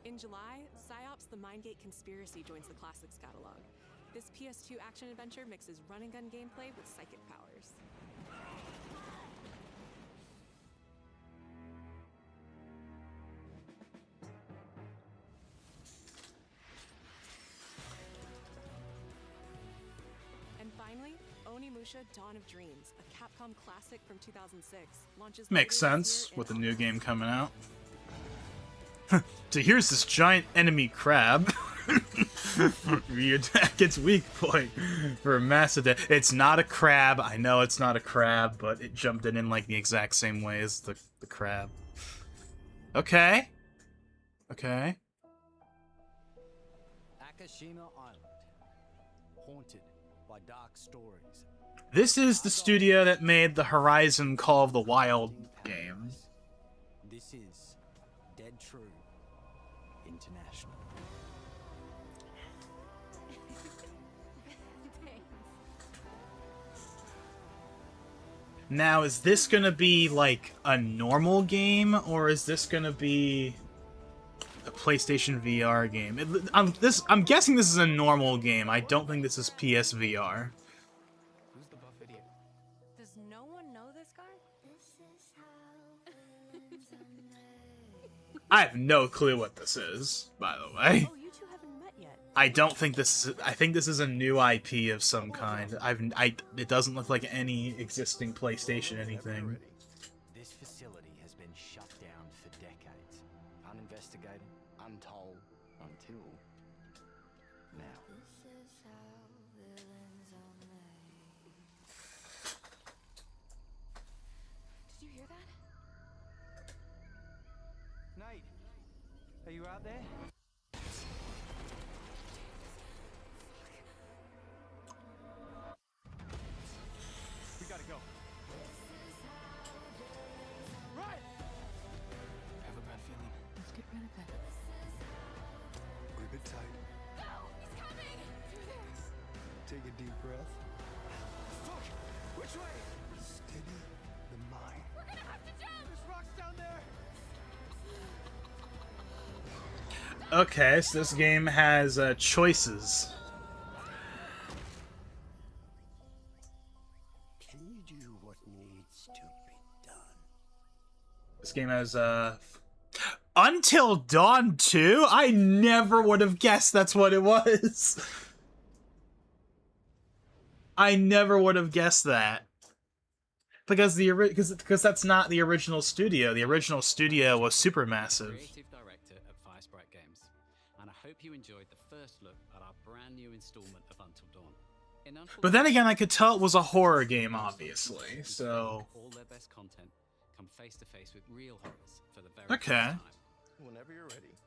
In July, Psyops The Mindgate Conspiracy joins the Classics catalog. This PS2 action-adventure mixes run-and-gun gameplay with psychic powers. And finally, Onimusha Dawn of Dreams, a Capcom classic from 2006, launches
Makes
later this
sense
year
with the
in
new
August.
game coming out. So here's this giant enemy crab. You attack its weak point for a massive death. It's not a crab. I know it's not a crab, but it jumped in like the exact same way as the crab. Okay. Okay.
Akashima Island, haunted by dark stories.
This is the studio that made the Horizon Call of the Wild game.
This is Dead True International.
Now, is this gonna be like a normal game, or is this gonna be a PlayStation VR game? I'm guessing this is a normal game. I don't think this is PSVR.
Who's the buff idiot?
Does no one know this guy?
I have no clue what this is, by the way.
Oh, you two haven't met yet.
I don't think this is. I think this is a new IP of some kind. It doesn't look like any existing PlayStation anything.
This facility has been shut down for decades. Uninvestigated, untold, until now.
Did you hear that?
Nate, are you out there? We gotta go. Right!
I have a bad feeling.
Let's get rid of it.
Grip it tight.
No! He's coming! Through there!
Take a deep breath.
Fuck! Which way?
Steady the mind.
We're gonna have to jump!
There's rocks down there!
Okay, so this game has choices.
Can you do what needs to be done?
This game has Until Dawn 2? I never would have guessed that's what it was. I never would have guessed that. Because because that's not the original studio. The original studio was Supermassive.
Creative director at Firesprite Games, and I hope you enjoyed the first look at our brand new installment of Until Dawn. In Until
But then
Dawn,
again, I could tell it was a horror game, obviously, so...
all their best content come face to face with real horrors for the very
Okay.
first time.
Whenever you're ready.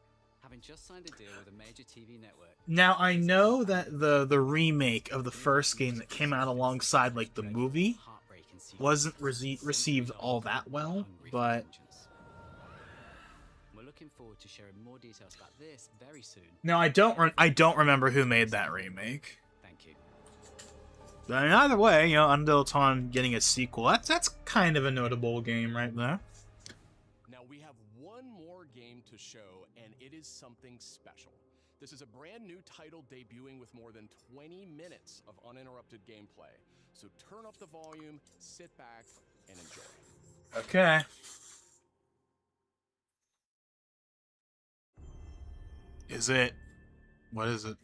Having just signed a deal with a major TV network.
Now, I know that the remake of the first game that came out alongside, like, the movie wasn't received all that well, but...
We're looking forward to sharing more details about this very soon.
No, I don't remember who made that remake.
Thank you.
But I mean, either way, you know, Until Dawn getting a sequel, that's kind of a notable game right there.
Now we have one more game to show, and it is something special. This is a brand new title debuting with more than 20 minutes of uninterrupted gameplay. So turn up the volume, sit back, and enjoy.
Okay. Is it? What is it?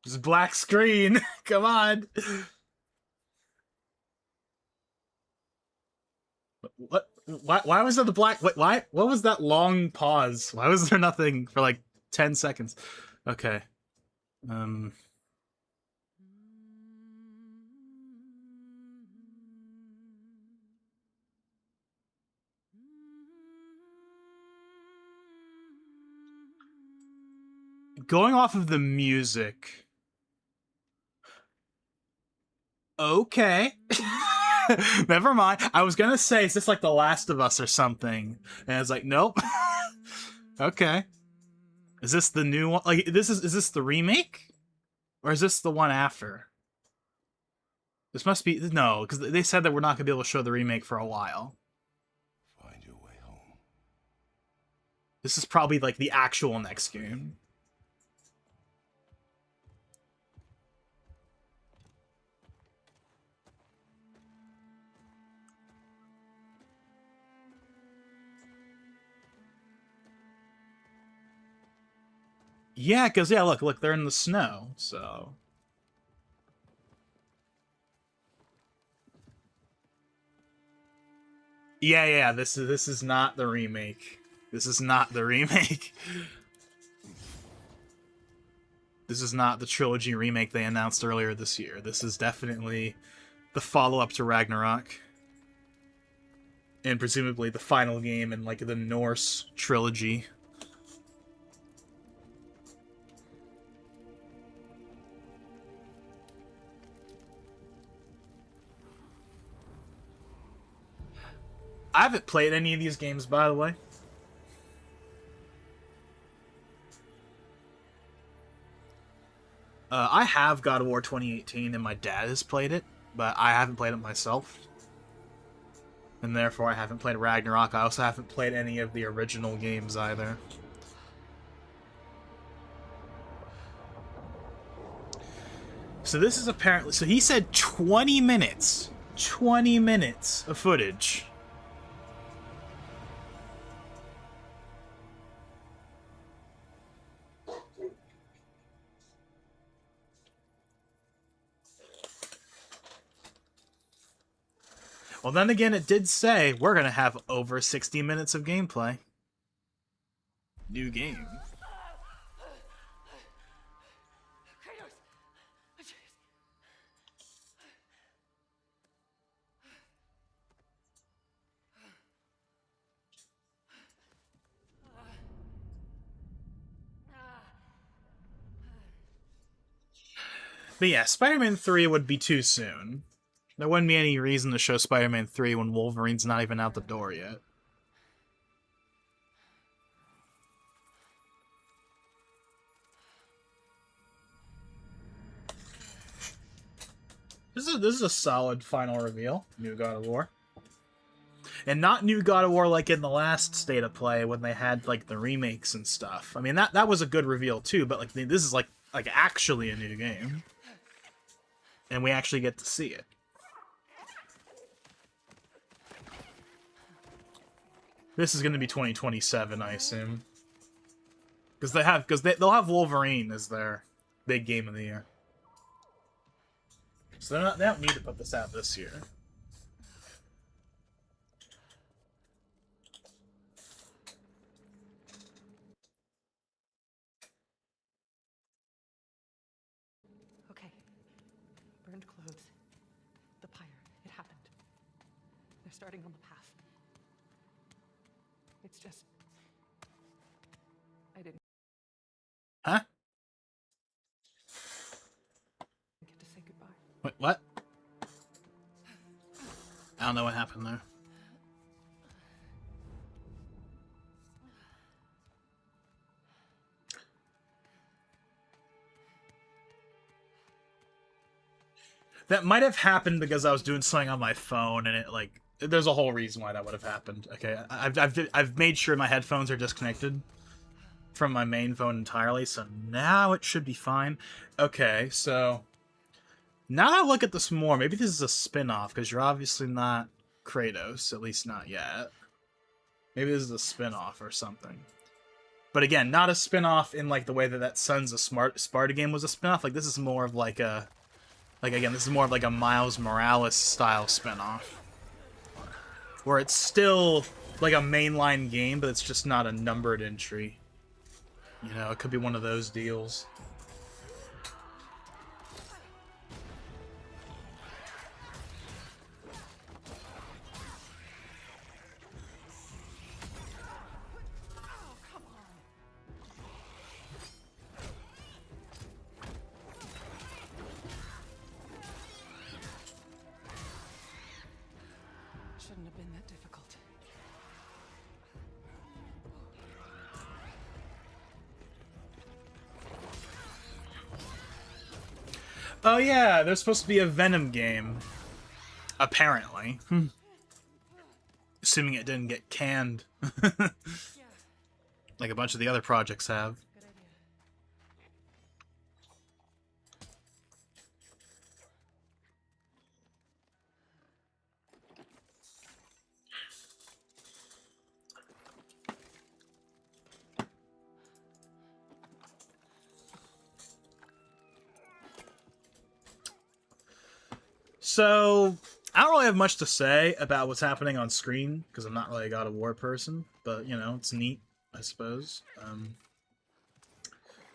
It's a black screen. Come on. What? Why was that the black? Why? What was that long pause? Why was there nothing for like 10 seconds? Okay. going off of the music. Okay. Never mind. I was gonna say, is this like The Last of Us or something? And I was like, nope. Okay. Is this the new one? Like, is this the remake? Or is this the one after? This must be... No, because they said that we're not gonna be able to show the remake for a while.
Find your way home.
This is probably like the actual next game. Yeah, because, yeah, look, they're in the snow, so... Yeah, this is not the remake. This is not the remake. This is not the trilogy remake they announced earlier this year. This is definitely the follow-up to Ragnarok. And presumably the final game in, like, the Norse trilogy. I haven't played any of these games, by the way. I have God of War 2018, and my dad has played it, but I haven't played it myself. And therefore, I haven't played Ragnarok. I also haven't played any of the original games, either. So this is apparently... So he said 20 minutes. 20 minutes of footage. Well, then again, it did say we're going to have over 60 minutes of gameplay. New game. But yeah, Spider-Man 3 would be too soon. There wouldn't be any reason to show Spider-Man 3 when Wolverine's not even out the door yet. This is a solid final reveal, New God of War. And not New God of War like in the last State of Play when they had like the remakes and stuff. I mean that was a good reveal too, but like this is like actually a new game. And we actually get to see it. This is going to be 2027, I assume. Because they'll have Wolverine as their big game of the year. So they don't need to put this out this year.
Okay. Burned clothes. The pyre. It happened. They're starting on the path. It's just... I didn't
Huh?
get to say goodbye.
Wait, what? I don't know what happened there. That might have happened because I was doing something on my phone and it like... There's a whole reason why that would have happened. Okay, I've made sure my headphones are disconnected from my main phone entirely, so now it should be fine. Okay, so now that I look at this more, maybe this is a spin-off, because you're obviously not Kratos, at least not yet. Maybe this is a spin-off or something. But again, not a spin-off in like the way that Sons of Sparta game was a spin-off. Like this is more of like a... Like again, this is more of like a Miles Morales style spin-off. Where it's still like a mainline game, but it's just not a numbered entry. You know, it could be one of those deals.
shouldn't have been that difficult.
Oh yeah, there's supposed to be a Venom game. Apparently. Assuming it didn't get canned. Like a bunch of the other projects have. So, I don't really have much to say about what's happening on screen, because I'm not really a God of War person, but, you know, it's neat, I suppose.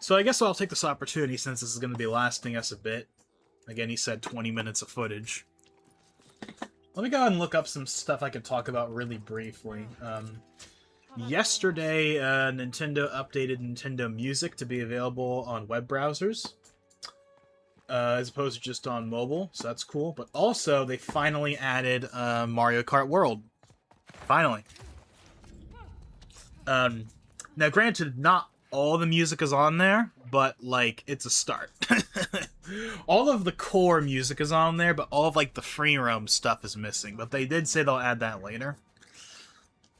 So I guess I'll take this opportunity, since this is going to be lasting us a bit. Again, he said 20 minutes of footage. Let me go ahead and look up some stuff I could talk about really briefly. Yesterday, Nintendo updated Nintendo Music to be available on web browsers. As opposed to just on mobile, so that's cool. But also, they finally added Mario Kart World. Finally. Now, granted, not all the music is on there, but, like, it's a start. All of the core music is on there, but all of, like, the free roam stuff is missing. But they did say they'll add that later.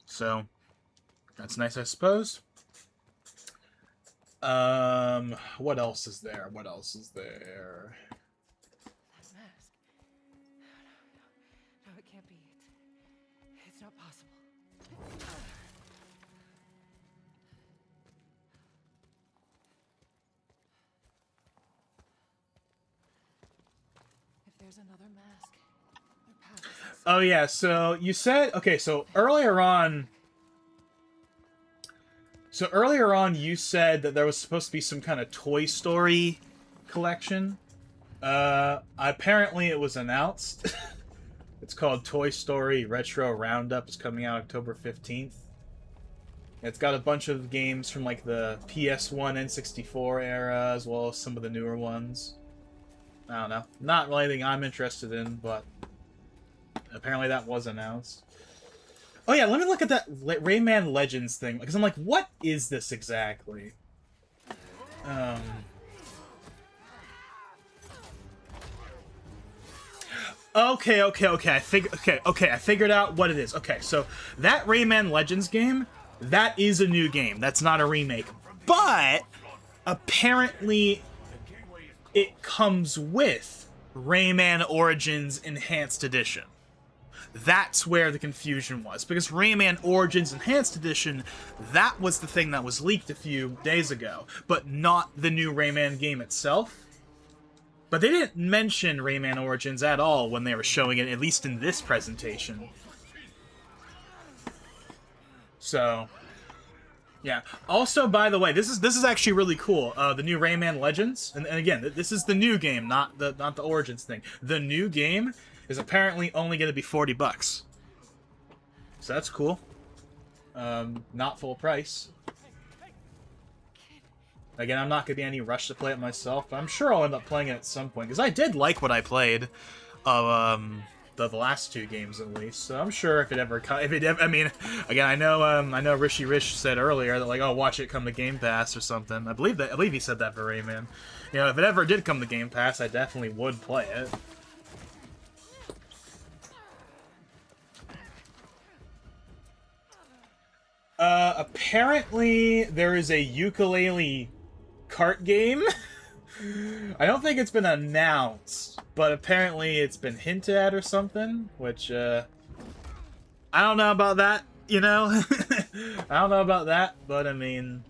So, that's nice, I suppose. What else is there? What else is there?
That mask. No, it can't be. It's not possible. If there's another mask, their path is
Oh yeah, so you said, okay, so earlier on you said that there was supposed to be some kind of Toy Story collection. Apparently it was announced. It's called Toy Story Retro Roundup. It's coming out October 15th. It's got a bunch of games from like the PS1, N64 era, as well as some of the newer ones. I don't know. Not really anything I'm interested in, but apparently that was announced. Oh yeah, let me look at that Rayman Legends thing, because I'm like, what is this exactly? Okay, I figured out what it is. Okay, so that Rayman Legends game, that is a new game. That's not a remake. But apparently it comes with Rayman Origins Enhanced Edition. That's where the confusion was, because Rayman Origins Enhanced Edition, that was the thing that was leaked a few days ago, but not the new Rayman game itself. But they didn't mention Rayman Origins at all when they were showing it, at least in this presentation. So, yeah. Also, by the way, this is actually really cool. The new Rayman Legends, and again, this is the new game, not the Origins thing. The new game is apparently only going to be $40. So that's cool. Not full price. Again, I'm not going to be in any rush to play it myself, but I'm sure I'll end up playing it at some point, because I did like what I played of the last two games at least. So I'm sure if it ever I mean, again, I know Rishi Rich said earlier that, like, oh, watch it come to Game Pass or something. I believe he said that for Rayman. You know, if it ever did come to Game Pass, I definitely would play it. Apparently there is a ukulele kart game. I don't think it's been announced, but apparently it's been hinted at or something, which, I don't know about that, you know? I don't know about that, but I mean,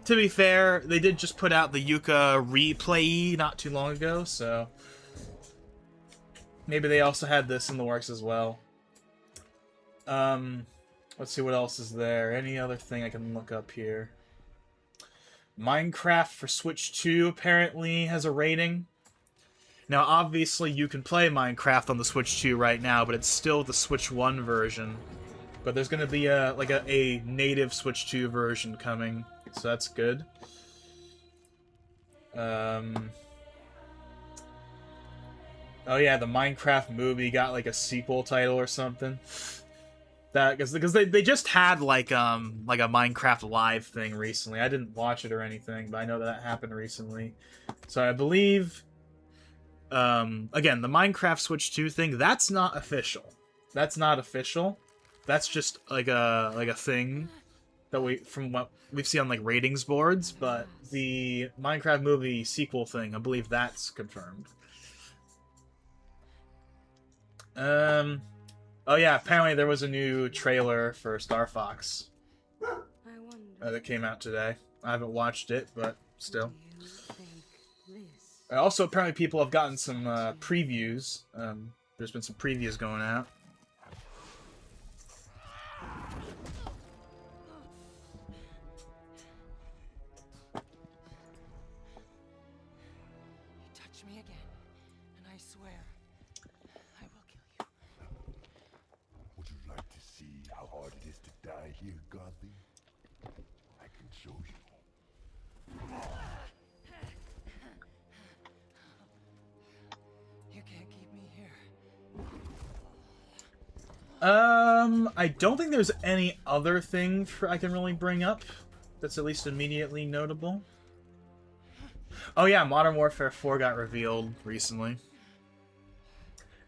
to be fair, they did just put out the Yuka replay not too long ago, so maybe they also had this in the works as well. Let's see what else is there. Any other thing I can look up here? Minecraft for Switch 2 apparently has a rating. Now, obviously, you can play Minecraft on the Switch 2 right now, but it's still the Switch 1 version. But there's going to be a native Switch 2 version coming, so that's good. Oh yeah, the Minecraft movie got like a sequel title or something. That because they just had like a Minecraft live thing recently. I didn't watch it or anything, but I know that happened recently. So I believe again, the Minecraft Switch 2 thing, that's not official. That's not official. That's just like a thing that from what we've seen on like ratings boards, but the Minecraft movie sequel thing, I believe that's confirmed. Oh yeah, apparently there was a new trailer for Star Fox that came out today. I haven't watched it, but still. Also, apparently people have gotten some previews. There's been some previews going out.
Touch me again, and I swear, I will kill you.
Would you like to see how hard it is to die here, Godly? I can show you.
You can't keep me here.
I don't think there's any other thing I can really bring up that's at least immediately notable. Oh yeah, Modern Warfare 4 got revealed recently.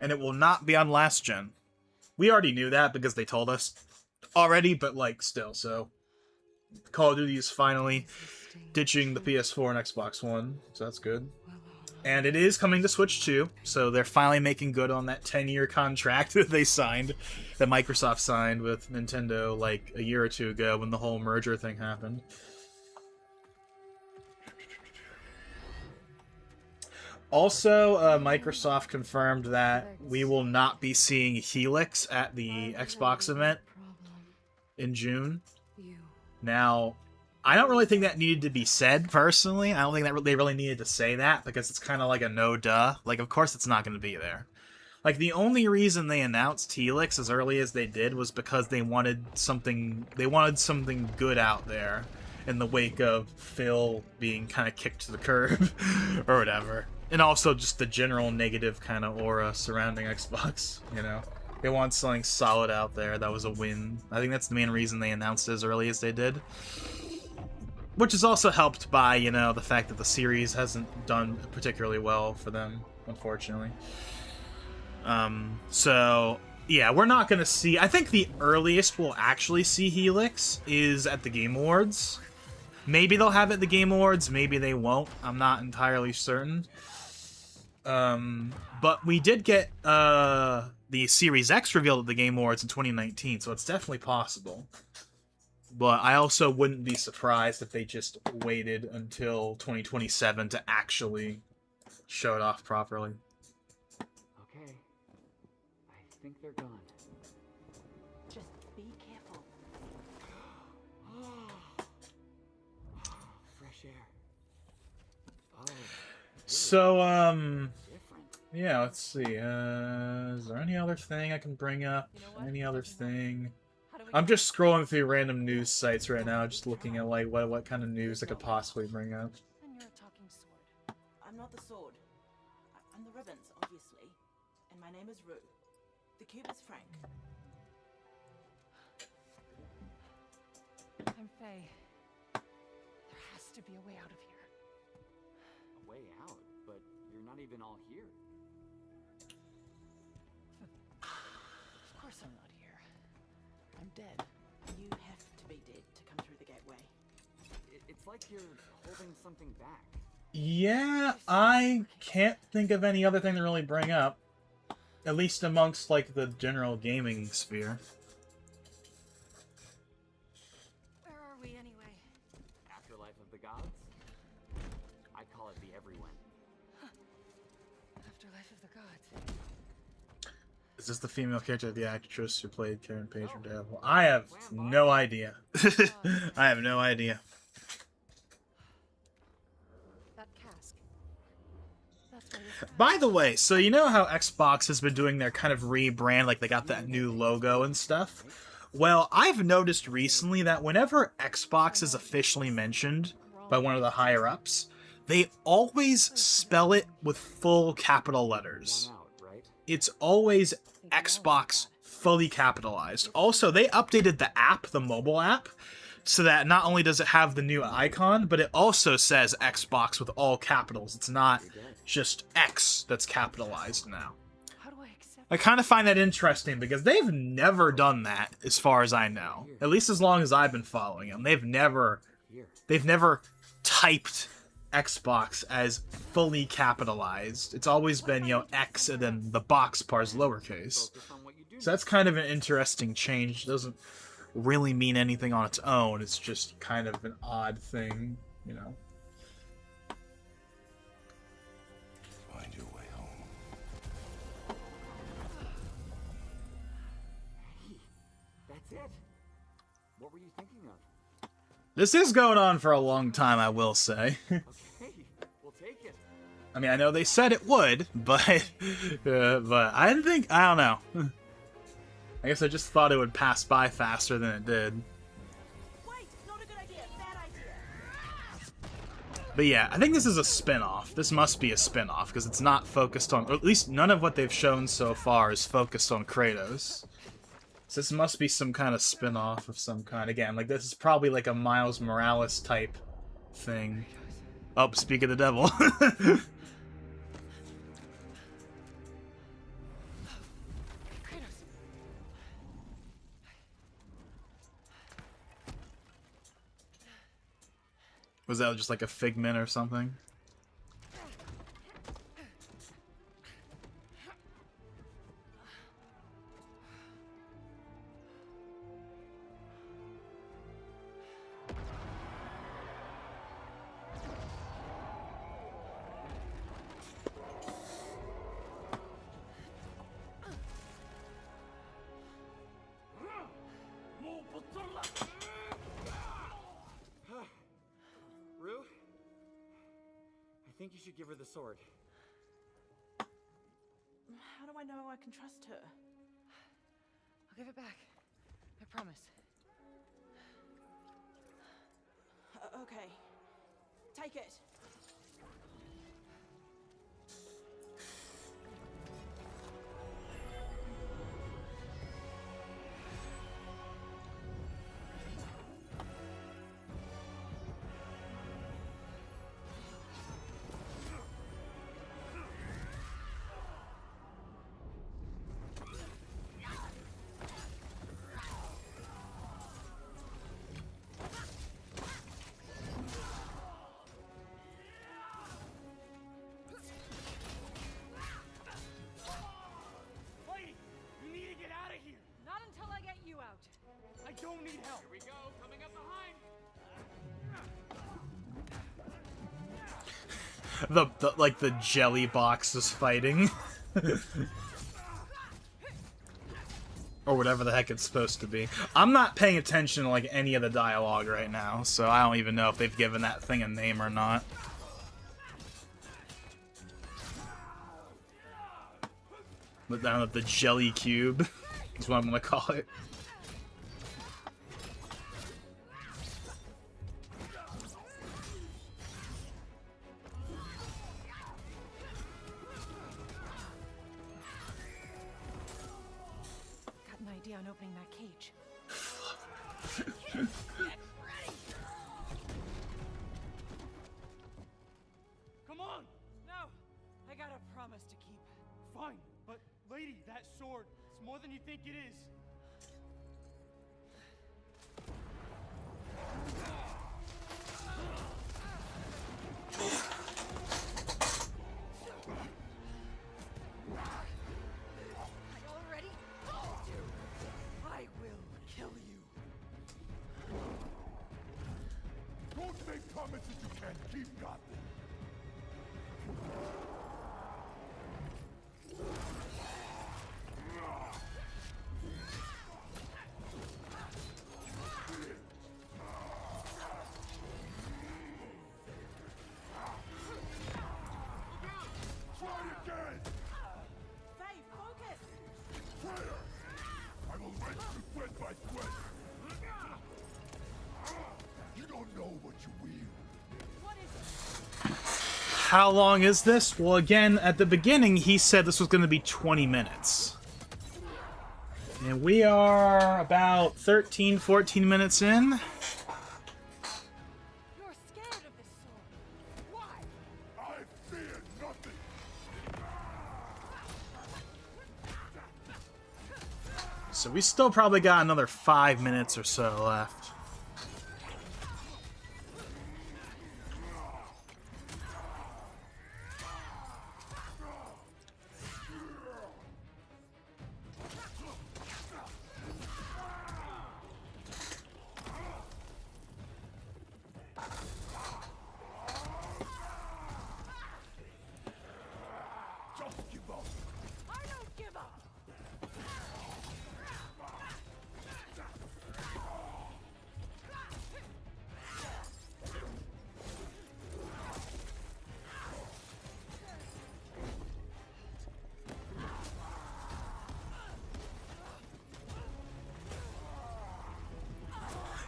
And it will not be on last gen. We already knew that because they told us already, but like still, so Call of Duty is finally ditching the PS4 and Xbox One, so that's good. And it is coming to Switch 2, so they're finally making good on that 10-year contract that they signed, that Microsoft signed with Nintendo like a year or two ago when the whole merger thing happened. Also, Microsoft confirmed that we will not be seeing Helix at the Xbox event in June. Now, I don't really think that needed to be said, personally. I don't think that they really needed to say that, because it's kind of like a no-duh. Like, of course it's not going to be there. Like, the only reason they announced Helix as early as they did was because they wanted something good out there in the wake of Phil being kind of kicked to the curb, or whatever. And also just the general negative kind of aura surrounding Xbox, you know? They want something solid out there that was a win. I think that's the main reason they announced it as early as they did. Which is also helped by, you know, the fact that the series hasn't done particularly well for them, unfortunately. So, yeah, we're not going to see... I think the earliest we'll actually see Helix is at the Game Awards. Maybe they'll have it at the Game Awards, maybe they won't. I'm not entirely certain. But we did get the Series X revealed at the Game Awards in 2019, so it's definitely possible. But I also wouldn't be surprised if they just waited until 2027 to actually show it off properly.
Okay. I think they're gone.
Just be careful.
Fresh air. Oh.
So, yeah, let's see. Is there any other thing I can bring up? Any other thing? I'm just scrolling through random news sites right now, just looking at like what kind of news I could possibly bring up.
And you're a talking sword.
I'm not the sword. I'm the ribbons, obviously. And my name is Rue. The cube is Frank.
I'm Faye. There has to be a way out of here.
A way out? But you're not even all here.
Of course I'm not here. I'm dead.
You have to be dead to come through the gateway.
It's like you're holding something back.
Yeah, I can't think of any other thing to really bring up. At least amongst, like, the general gaming sphere.
Where are we anyway?
Afterlife of the Gods? I call it the Everyone.
Afterlife of the Gods.
Is this the female character of the actress who played Karen Page or Daredevil? I have no idea. I have no idea.
That cask. That's why this
By the way, so you know how Xbox has been doing their kind of rebrand, like they got that new logo and stuff? Well, I've noticed recently that whenever Xbox is officially mentioned by one of the higher-ups, they always spell it with full capital letters. it's always Xbox fully capitalized. Also, they updated the app, the mobile app, so that not only does it have the new icon, but it also says Xbox with all capitals. It's not just X that's capitalized now. I kind of find that interesting because they've never done that as far as I know. At least as long as I've been following them. They've never typed Xbox as fully capitalized. It's always been, you know, X and then the box part is lowercase. So that's kind of an interesting change. It doesn't really mean anything on its own. It's just kind of an odd thing, you know.
Find your way home.
Hey, that's it. What were you thinking of?
This is going on for a long time, I will say.
Okay, we'll take it.
I mean, I know they said it would, but I didn't think, I don't know. I guess I just thought it would pass by faster than it did.
Wait, not a good idea. Bad idea.
But yeah, I think this is a spin-off. This must be a spin-off, because it's not focused on, or at least none of what they've shown so far is focused on Kratos. So this must be some kind of spin-off of some kind. Again, like this is probably like a Miles Morales type thing. Oh, speak of the devil. Was that just like a figment or something?
Rue? I think you should give her the sword.
How do I know I can trust her?
I'll give it back. I promise.
Okay. Take it.
I don't need help. Here we go, coming up behind.
Like the jelly box is fighting. Or whatever the heck it's supposed to be. I'm not paying attention to like any of the dialogue right now, so I don't even know if they've given that thing a name or not. But down at the jelly cube is what I'm gonna call it.
On opening that cage.
Come on!
No! I got a promise to keep.
Fine, but lady, that sword, it's more than you think it is.
Make promises you can't keep, Gotham. Try again.
Faye, focus.
Traitor! I will wrench you thread by thread. You don't know what you wield.
What is
how long is this? Well, again, at the beginning, he said this was going to be 20 minutes. And we are about 13, 14 minutes in. So we still probably got another 5 minutes or so left.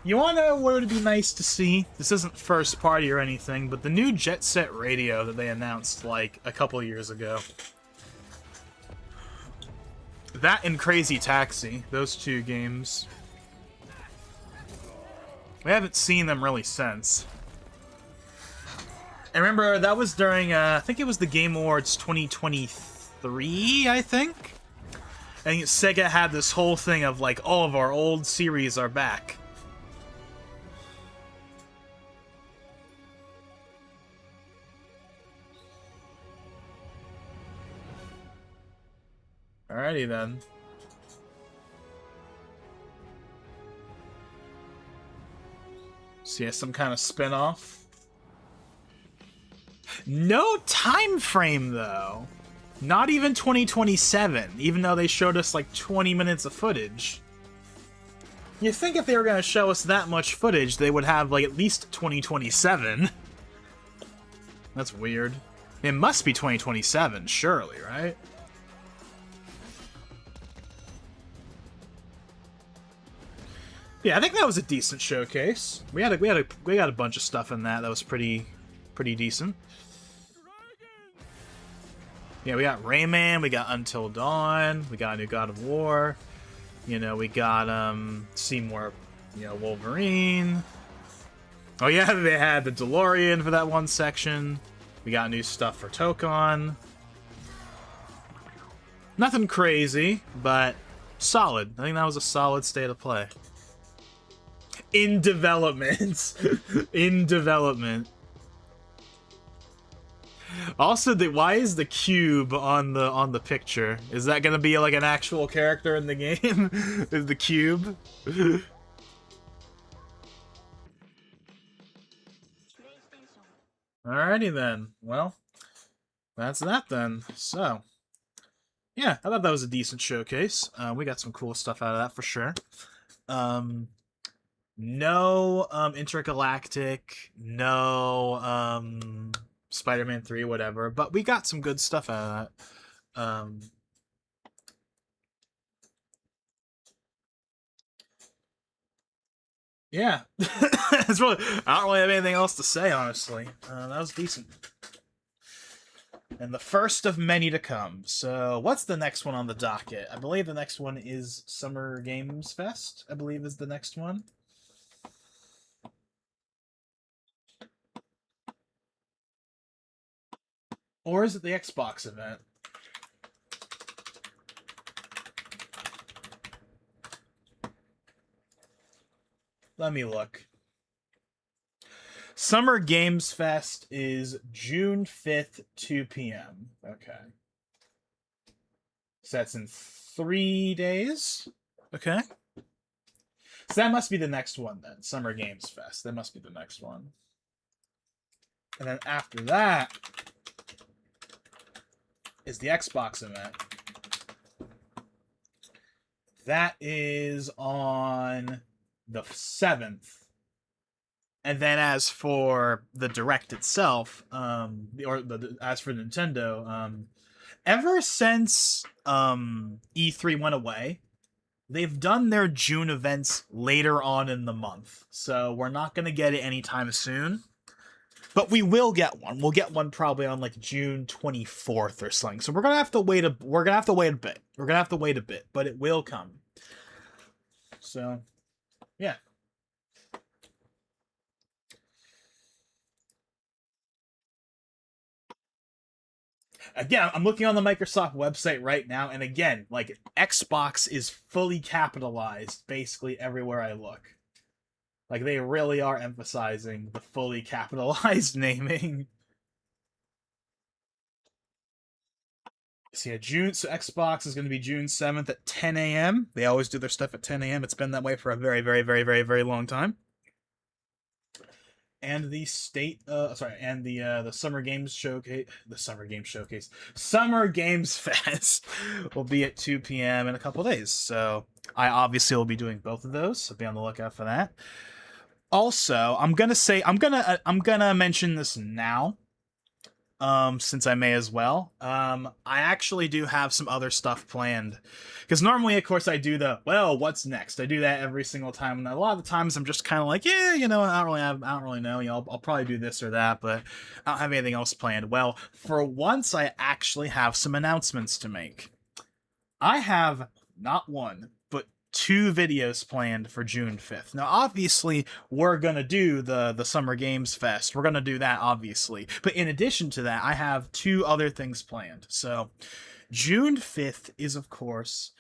You wanna know what would be nice to see? This isn't first party or anything, but the new Jet Set Radio that they announced like a couple years ago. That and Crazy Taxi, those two games. We haven't seen them really since. And remember, that was during, I think it was the Game Awards 2023, I think? And Sega had this whole thing of like, all of our old series are back. Alrighty then. So yeah, some kind of spin-off. No time frame though. Not even 2027, even though they showed us like 20 minutes of footage. You think if they were going to show us that much footage, they would have like at least 2027. That's weird. It must be 2027, surely, right? Yeah, I think that was a decent showcase. We got a bunch of stuff in that was pretty decent. Yeah, we got Rayman, we got Until Dawn, we got a new God of War. You know, we got Seymour, you know, Wolverine. Oh yeah, they had the DeLorean for that one section. We got new stuff for Tokon. Nothing crazy, but solid. I think that was a solid state of play. In development. In development. Also, why is the cube on the picture? Is that gonna be like an actual character in the game? Is the cube? Alrighty then. Well, that's that then. So, yeah, I thought that was a decent showcase. We got some cool stuff out of that for sure. No Intergalactic, no Spider-Man 3, whatever, but we got some good stuff out of that. Yeah. It's really, I don't really have anything else to say, honestly. That was decent. And the first of many to come. So, what's the next one on the docket? I believe the next one is Summer Games Fest, I believe is the next one. Or is it the Xbox event? Let me look. Summer Games Fest is June 5th, 2 p.m. Okay. So that's in 3 days? Okay. So that must be the next one then. Summer Games Fest. That must be the next one. And then after that is the Xbox event. That is on the 7th. And then as for the Direct itself, as for Nintendo, ever since E3 went away, they've done their June events later on in the month. So we're not going to get it anytime soon. But we will get one. We'll get one probably on like June 24th or something. So we're gonna have to wait a bit. We're gonna have to wait a bit, but it will come. So, yeah. Again, I'm looking on the Microsoft website right now, and again, like, Xbox is fully capitalized basically everywhere I look. Like, they really are emphasizing the fully capitalized naming. So yeah, so Xbox is going to be June 7th at 10 a.m. They always do their stuff at 10 a.m. It's been that way for a very, very, very, very, very long time. And the the Summer Games Showcase, Summer Games Fest will be at 2 p.m. in a couple days. So I obviously will be doing both of those, so be on the lookout for that. Also, I'm gonna mention this now, since I may as well. I actually do have some other stuff planned, because normally, of course, I do what's next? I do that every single time, and a lot of the times I'm just kind of like, yeah, I don't really know, I'll probably do this or that, but I don't have anything else planned. Well, for once, I actually have some announcements to make. I have not one, but 2 videos planned for June 5th. Now, obviously, we're gonna do the Summer Games Fest. We're gonna do that, obviously. But in addition to that, I have 2 other things planned. So, June 5th is, of course,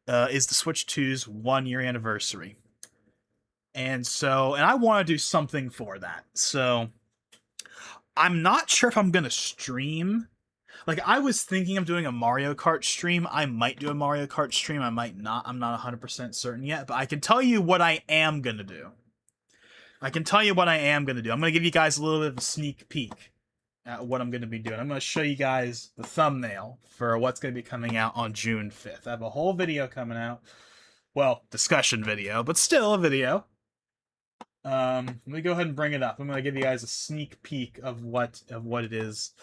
is the Switch 2's 1-year anniversary. And I want to do something for that. So, I'm not sure if I'm gonna stream. Like, I was thinking of doing a Mario Kart stream. I might do a Mario Kart stream. I might not. I'm not 100% certain yet. But I can tell you what I am going to do. I'm going to give you guys a little bit of a sneak peek at what I'm going to be doing. I'm going to show you guys the thumbnail for what's going to be coming out on June 5th. I have a whole video coming out. Well, discussion video, but still a video. Let me go ahead and bring it up. I'm going to give you guys a sneak peek of what it is.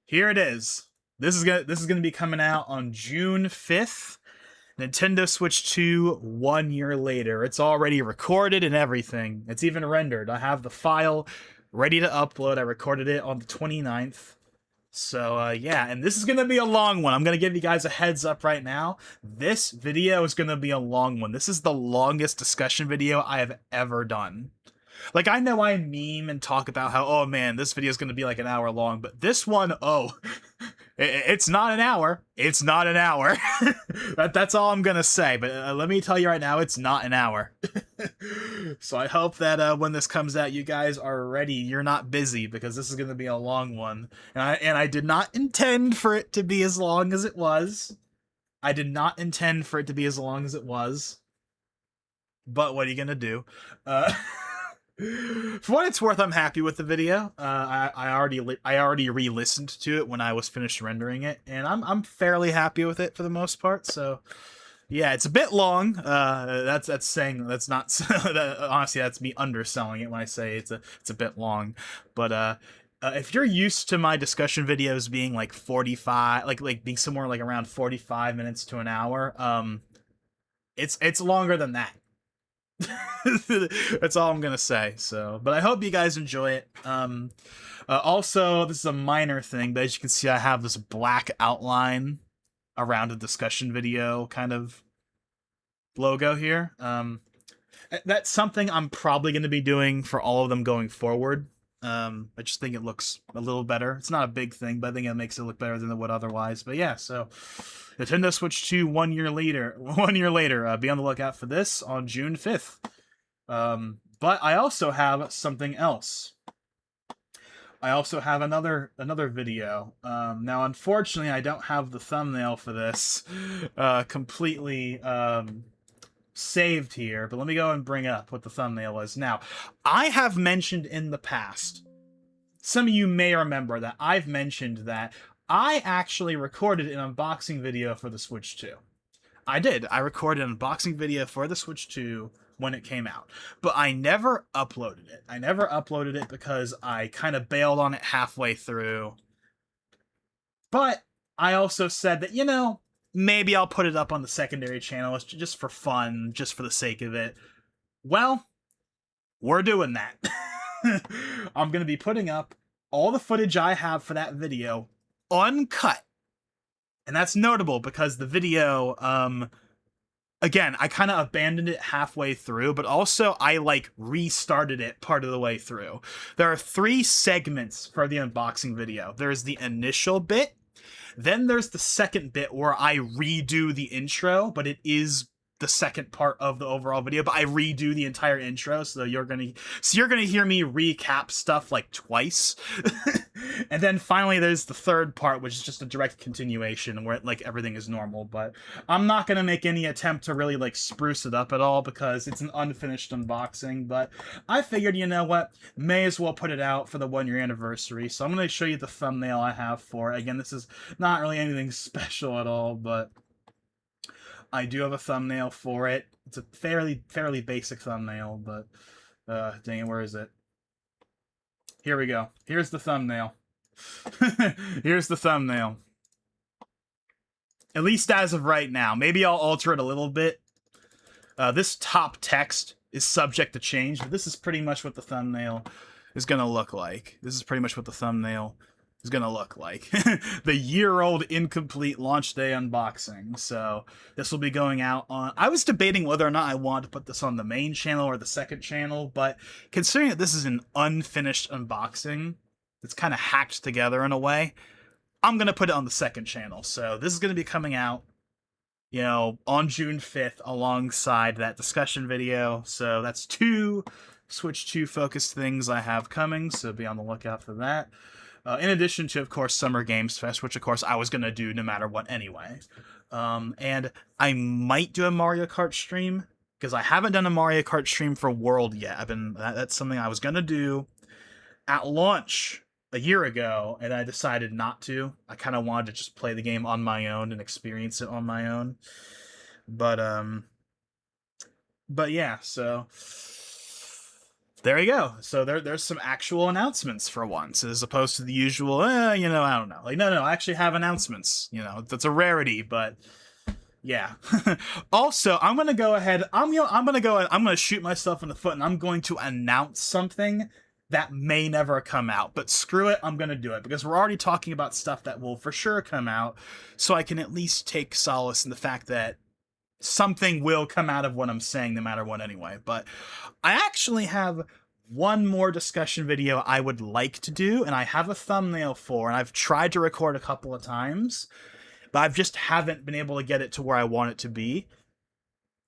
Here it is. This is gonna be coming out on June 5th. Nintendo Switch 2 1 year later. It's already recorded and everything. It's even rendered. I have the file ready to upload. I recorded it on the 29th. So, yeah, and this is going to be a long one. I'm going to give you guys a heads up right now. This video is going to be a long one. This is the longest discussion video I have ever done. Like, I know I meme and talk about how, oh man, this video is going to be like an hour long, but this one, it's not an hour. It's not an hour. That's all I'm going to say, but let me tell you right now, it's not an hour. So I hope that when this comes out, you guys are ready. You're not busy, because this is going to be a long one. And I did not intend for it to be as long as it was. But what are you going to do? For what it's worth, I'm happy with the video. I already re-listened to it when I was finished rendering it, and I'm fairly happy with it for the most part. So, yeah, it's a bit long. That's not honestly, that's me underselling it when I say it's a bit long. But if you're used to my discussion videos being like 45, like being somewhere like around 45 minutes to an hour, it's longer than that. That's all I'm gonna say. So, but I hope you guys enjoy it. Also, this is a minor thing, but as you can see, I have this black outline around a discussion video kind of logo here. That's something I'm probably going to be doing for all of them going forward. I just think it looks a little better. It's not a big thing, but I think it makes it look better than it would otherwise. But yeah, so Nintendo Switch 2 1 year later. Be on the lookout for this on June 5th. But I also have something else. I also have another video. Now, unfortunately, I don't have the thumbnail for this completely saved here, but let me go and bring up what the thumbnail is. Now, I have mentioned in the past, some of you may remember that I've mentioned that I actually recorded an unboxing video for the Switch 2. I did. I recorded an unboxing video for the Switch 2 when it came out, but I never uploaded it. I never uploaded it because I kind of bailed on it halfway through. But I also said that, maybe I'll put it up on the secondary channel just for fun, just for the sake of it. Well, we're doing that. I'm going to be putting up all the footage I have for that video uncut. And that's notable because the video, again, I kind of abandoned it halfway through, but also I restarted it part of the way through. There are 3 segments for the unboxing video. There's the initial bit, then there's the second bit where I redo the intro, but it is the second part of the overall video, but I redo the entire intro, so you're gonna hear me recap stuff twice. And then finally there's the third part, which is just a direct continuation where everything is normal, but I'm not gonna make any attempt to really spruce it up at all because it's an unfinished unboxing. But I figured, you know what, may as well put it out for the 1-year anniversary. So I'm gonna show you the thumbnail I have for it. Again, this is not really anything special at all, but I do have a thumbnail for it. It's a fairly basic thumbnail, but dang it, where is it? Here we go. Here's the thumbnail. Here's the thumbnail. At least as of right now. Maybe I'll alter it a little bit. This top text is subject to change, but this is pretty much what the thumbnail is going to look like. This is pretty much what the thumbnail is going to look like. The year-old incomplete launch day unboxing. So this will be going out on... I was debating whether or not I wanted to put this on the main channel or the second channel, but considering that this is an unfinished unboxing, it's kind of hacked together in a way, I'm going to put it on the second channel. So this is going to be coming out, on June 5th alongside that discussion video. So that's 2 Switch 2 focused things I have coming, so be on the lookout for that. In addition to, of course, Summer Games Fest, which, of course, I was going to do no matter what anyway. And I might do a Mario Kart stream, because I haven't done a Mario Kart stream for World yet. That's something I was going to do at launch a year ago, and I decided not to. I kind of wanted to just play the game on my own and experience it on my own. But yeah, so... there you go. So there's some actual announcements for once, as opposed to the usual, I don't know. No, I actually have announcements. That's a rarity, but yeah. Also, I'm going to go ahead. I'm going to shoot myself in the foot, and I'm going to announce something that may never come out. But screw it, I'm going to do it, because we're already talking about stuff that will for sure come out, so I can at least take solace in the fact that something will come out of what I'm saying no matter what anyway. But I actually have one more discussion video I would like to do, and I have a thumbnail for, and I've tried to record a couple of times, but I've just haven't been able to get it to where I want it to be.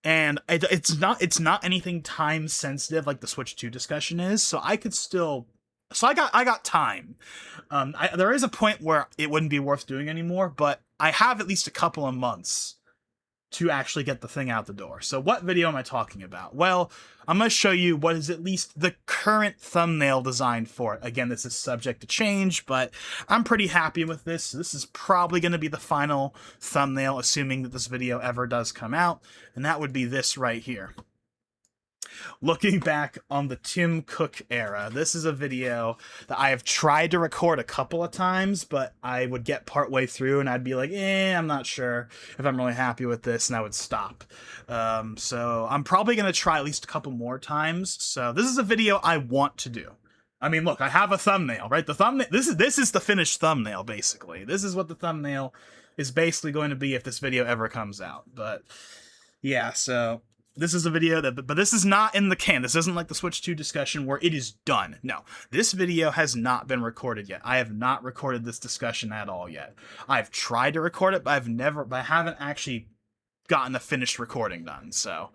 And it's not anything time sensitive like the Switch 2 discussion is, so I could still... So I got time. There is a point where it wouldn't be worth doing anymore, but I have at least a couple of months to actually get the thing out the door. So what video am I talking about? Well, I'm going to show you what is at least the current thumbnail design for it. Again, this is subject to change, but I'm pretty happy with this. This is probably going to be the final thumbnail, assuming that this video ever does come out, and that would be this right here. Looking back on the Tim Cook era, this is a video that I have tried to record a couple of times, but I would get partway through and I'd be like, I'm not sure if I'm really happy with this, and I would stop. So I'm probably going to try at least a couple more times. So this is a video I want to do. I mean, look, I have a thumbnail, right? The thumbnail, this is the finished thumbnail, basically. This is what the thumbnail is basically going to be if this video ever comes out. But yeah, so... this is a video but this is not in the can. This isn't like the Switch 2 discussion where it is done. No, this video has not been recorded yet. I have not recorded this discussion at all yet. I've tried to record it, but I haven't actually gotten a finished recording done. So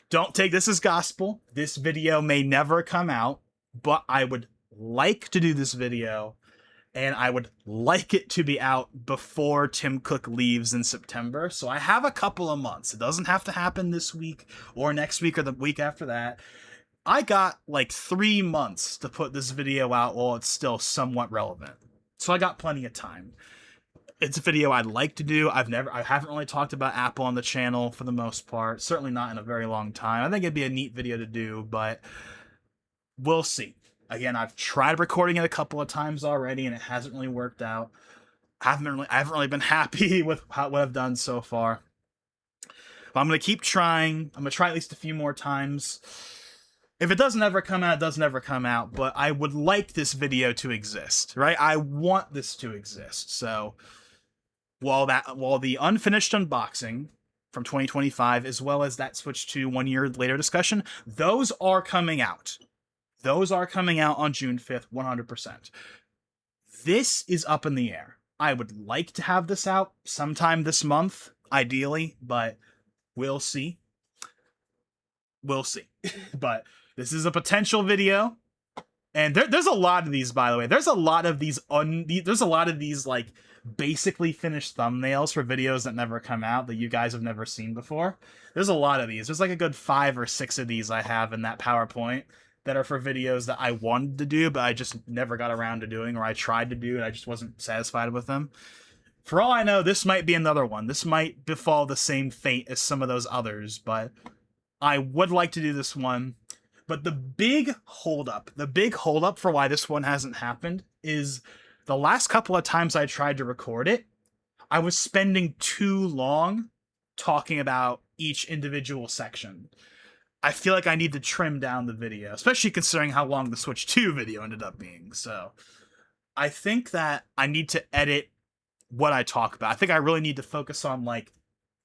don't take this as gospel. This video may never come out, but I would like to do this video, and I would like it to be out before Tim Cook leaves in September. So I have a couple of months. It doesn't have to happen this week or next week or the week after that. I got 3 months to put this video out while it's still somewhat relevant. So I got plenty of time. It's a video I'd like to do. I haven't really talked about Apple on the channel for the most part. Certainly not in a very long time. I think it'd be a neat video to do, but we'll see. Again, I've tried recording it a couple of times already, and it hasn't really worked out. I haven't really been happy with what I've done so far. But I'm gonna keep trying. I'm gonna try at least a few more times. If it doesn't ever come out, it doesn't ever come out. But I would like this video to exist, right? I want this to exist. So while the unfinished unboxing from 2025, as well as that Switch 2 1 year later discussion, those are coming out. Those are coming out on June 5th, 100%. This is up in the air. I would like to have this out sometime this month, ideally, but we'll see. We'll see. But this is a potential video. And there's a lot of these, by the way. There's a lot of these like basically finished thumbnails for videos that never come out that you guys have never seen before. There's a lot of these. There's like a good 5 or 6 of these I have in that PowerPoint that are for videos that I wanted to do, but I just never got around to doing, or I tried to do and I just wasn't satisfied with them. For all I know, this might be another one. This might befall the same fate as some of those others, but I would like to do this one. But the big holdup for why this one hasn't happened is the last couple of times I tried to record it, I was spending too long talking about each individual section. I feel like I need to trim down the video, especially considering how long the Switch 2 video ended up being. So I think that I need to edit what I talk about. I think I really need to focus on like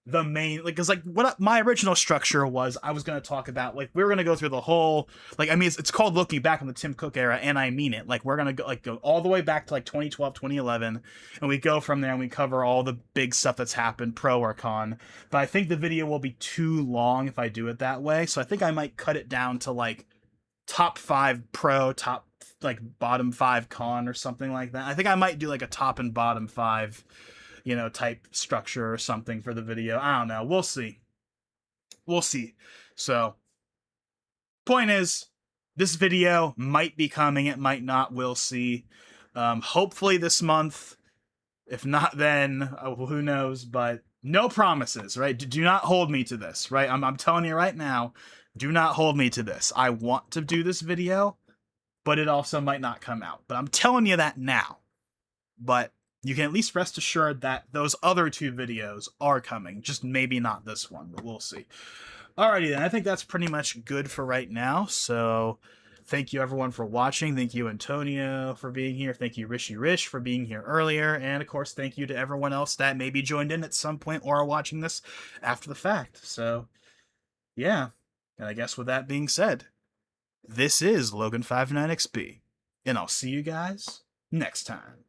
the main, like, because like what my original structure was, I was going to talk about, like, we were going to go through the whole, like, I mean, it's called looking back on the Tim Cook era, and I mean it. Like, we're going to go all the way back to like 2012, 2011, and we go from there and we cover all the big stuff that's happened, pro or con. But I think the video will be too long if I do it that way, so I think I might cut it down to like top 5 pro, bottom 5 con or something like that. I think I might do like a top and bottom 5, type structure or something for the video. I don't know. We'll see. We'll see. So, point is, this video might be coming. It might not. We'll see. Hopefully this month. If not, then who knows? But no promises, right? Do not hold me to this, right? I'm telling you right now. Do not hold me to this. I want to do this video, but it also might not come out. But I'm telling you that now. But you can at least rest assured that those other 2 videos are coming. Just maybe not this one, but we'll see. Alrighty then, I think that's pretty much good for right now. So, thank you everyone for watching. Thank you, Antonio, for being here. Thank you, Rishi Rish, for being here earlier. And, of course, thank you to everyone else that maybe joined in at some point or are watching this after the fact. So, yeah. And I guess with that being said, this is Logan59XP. And I'll see you guys next time.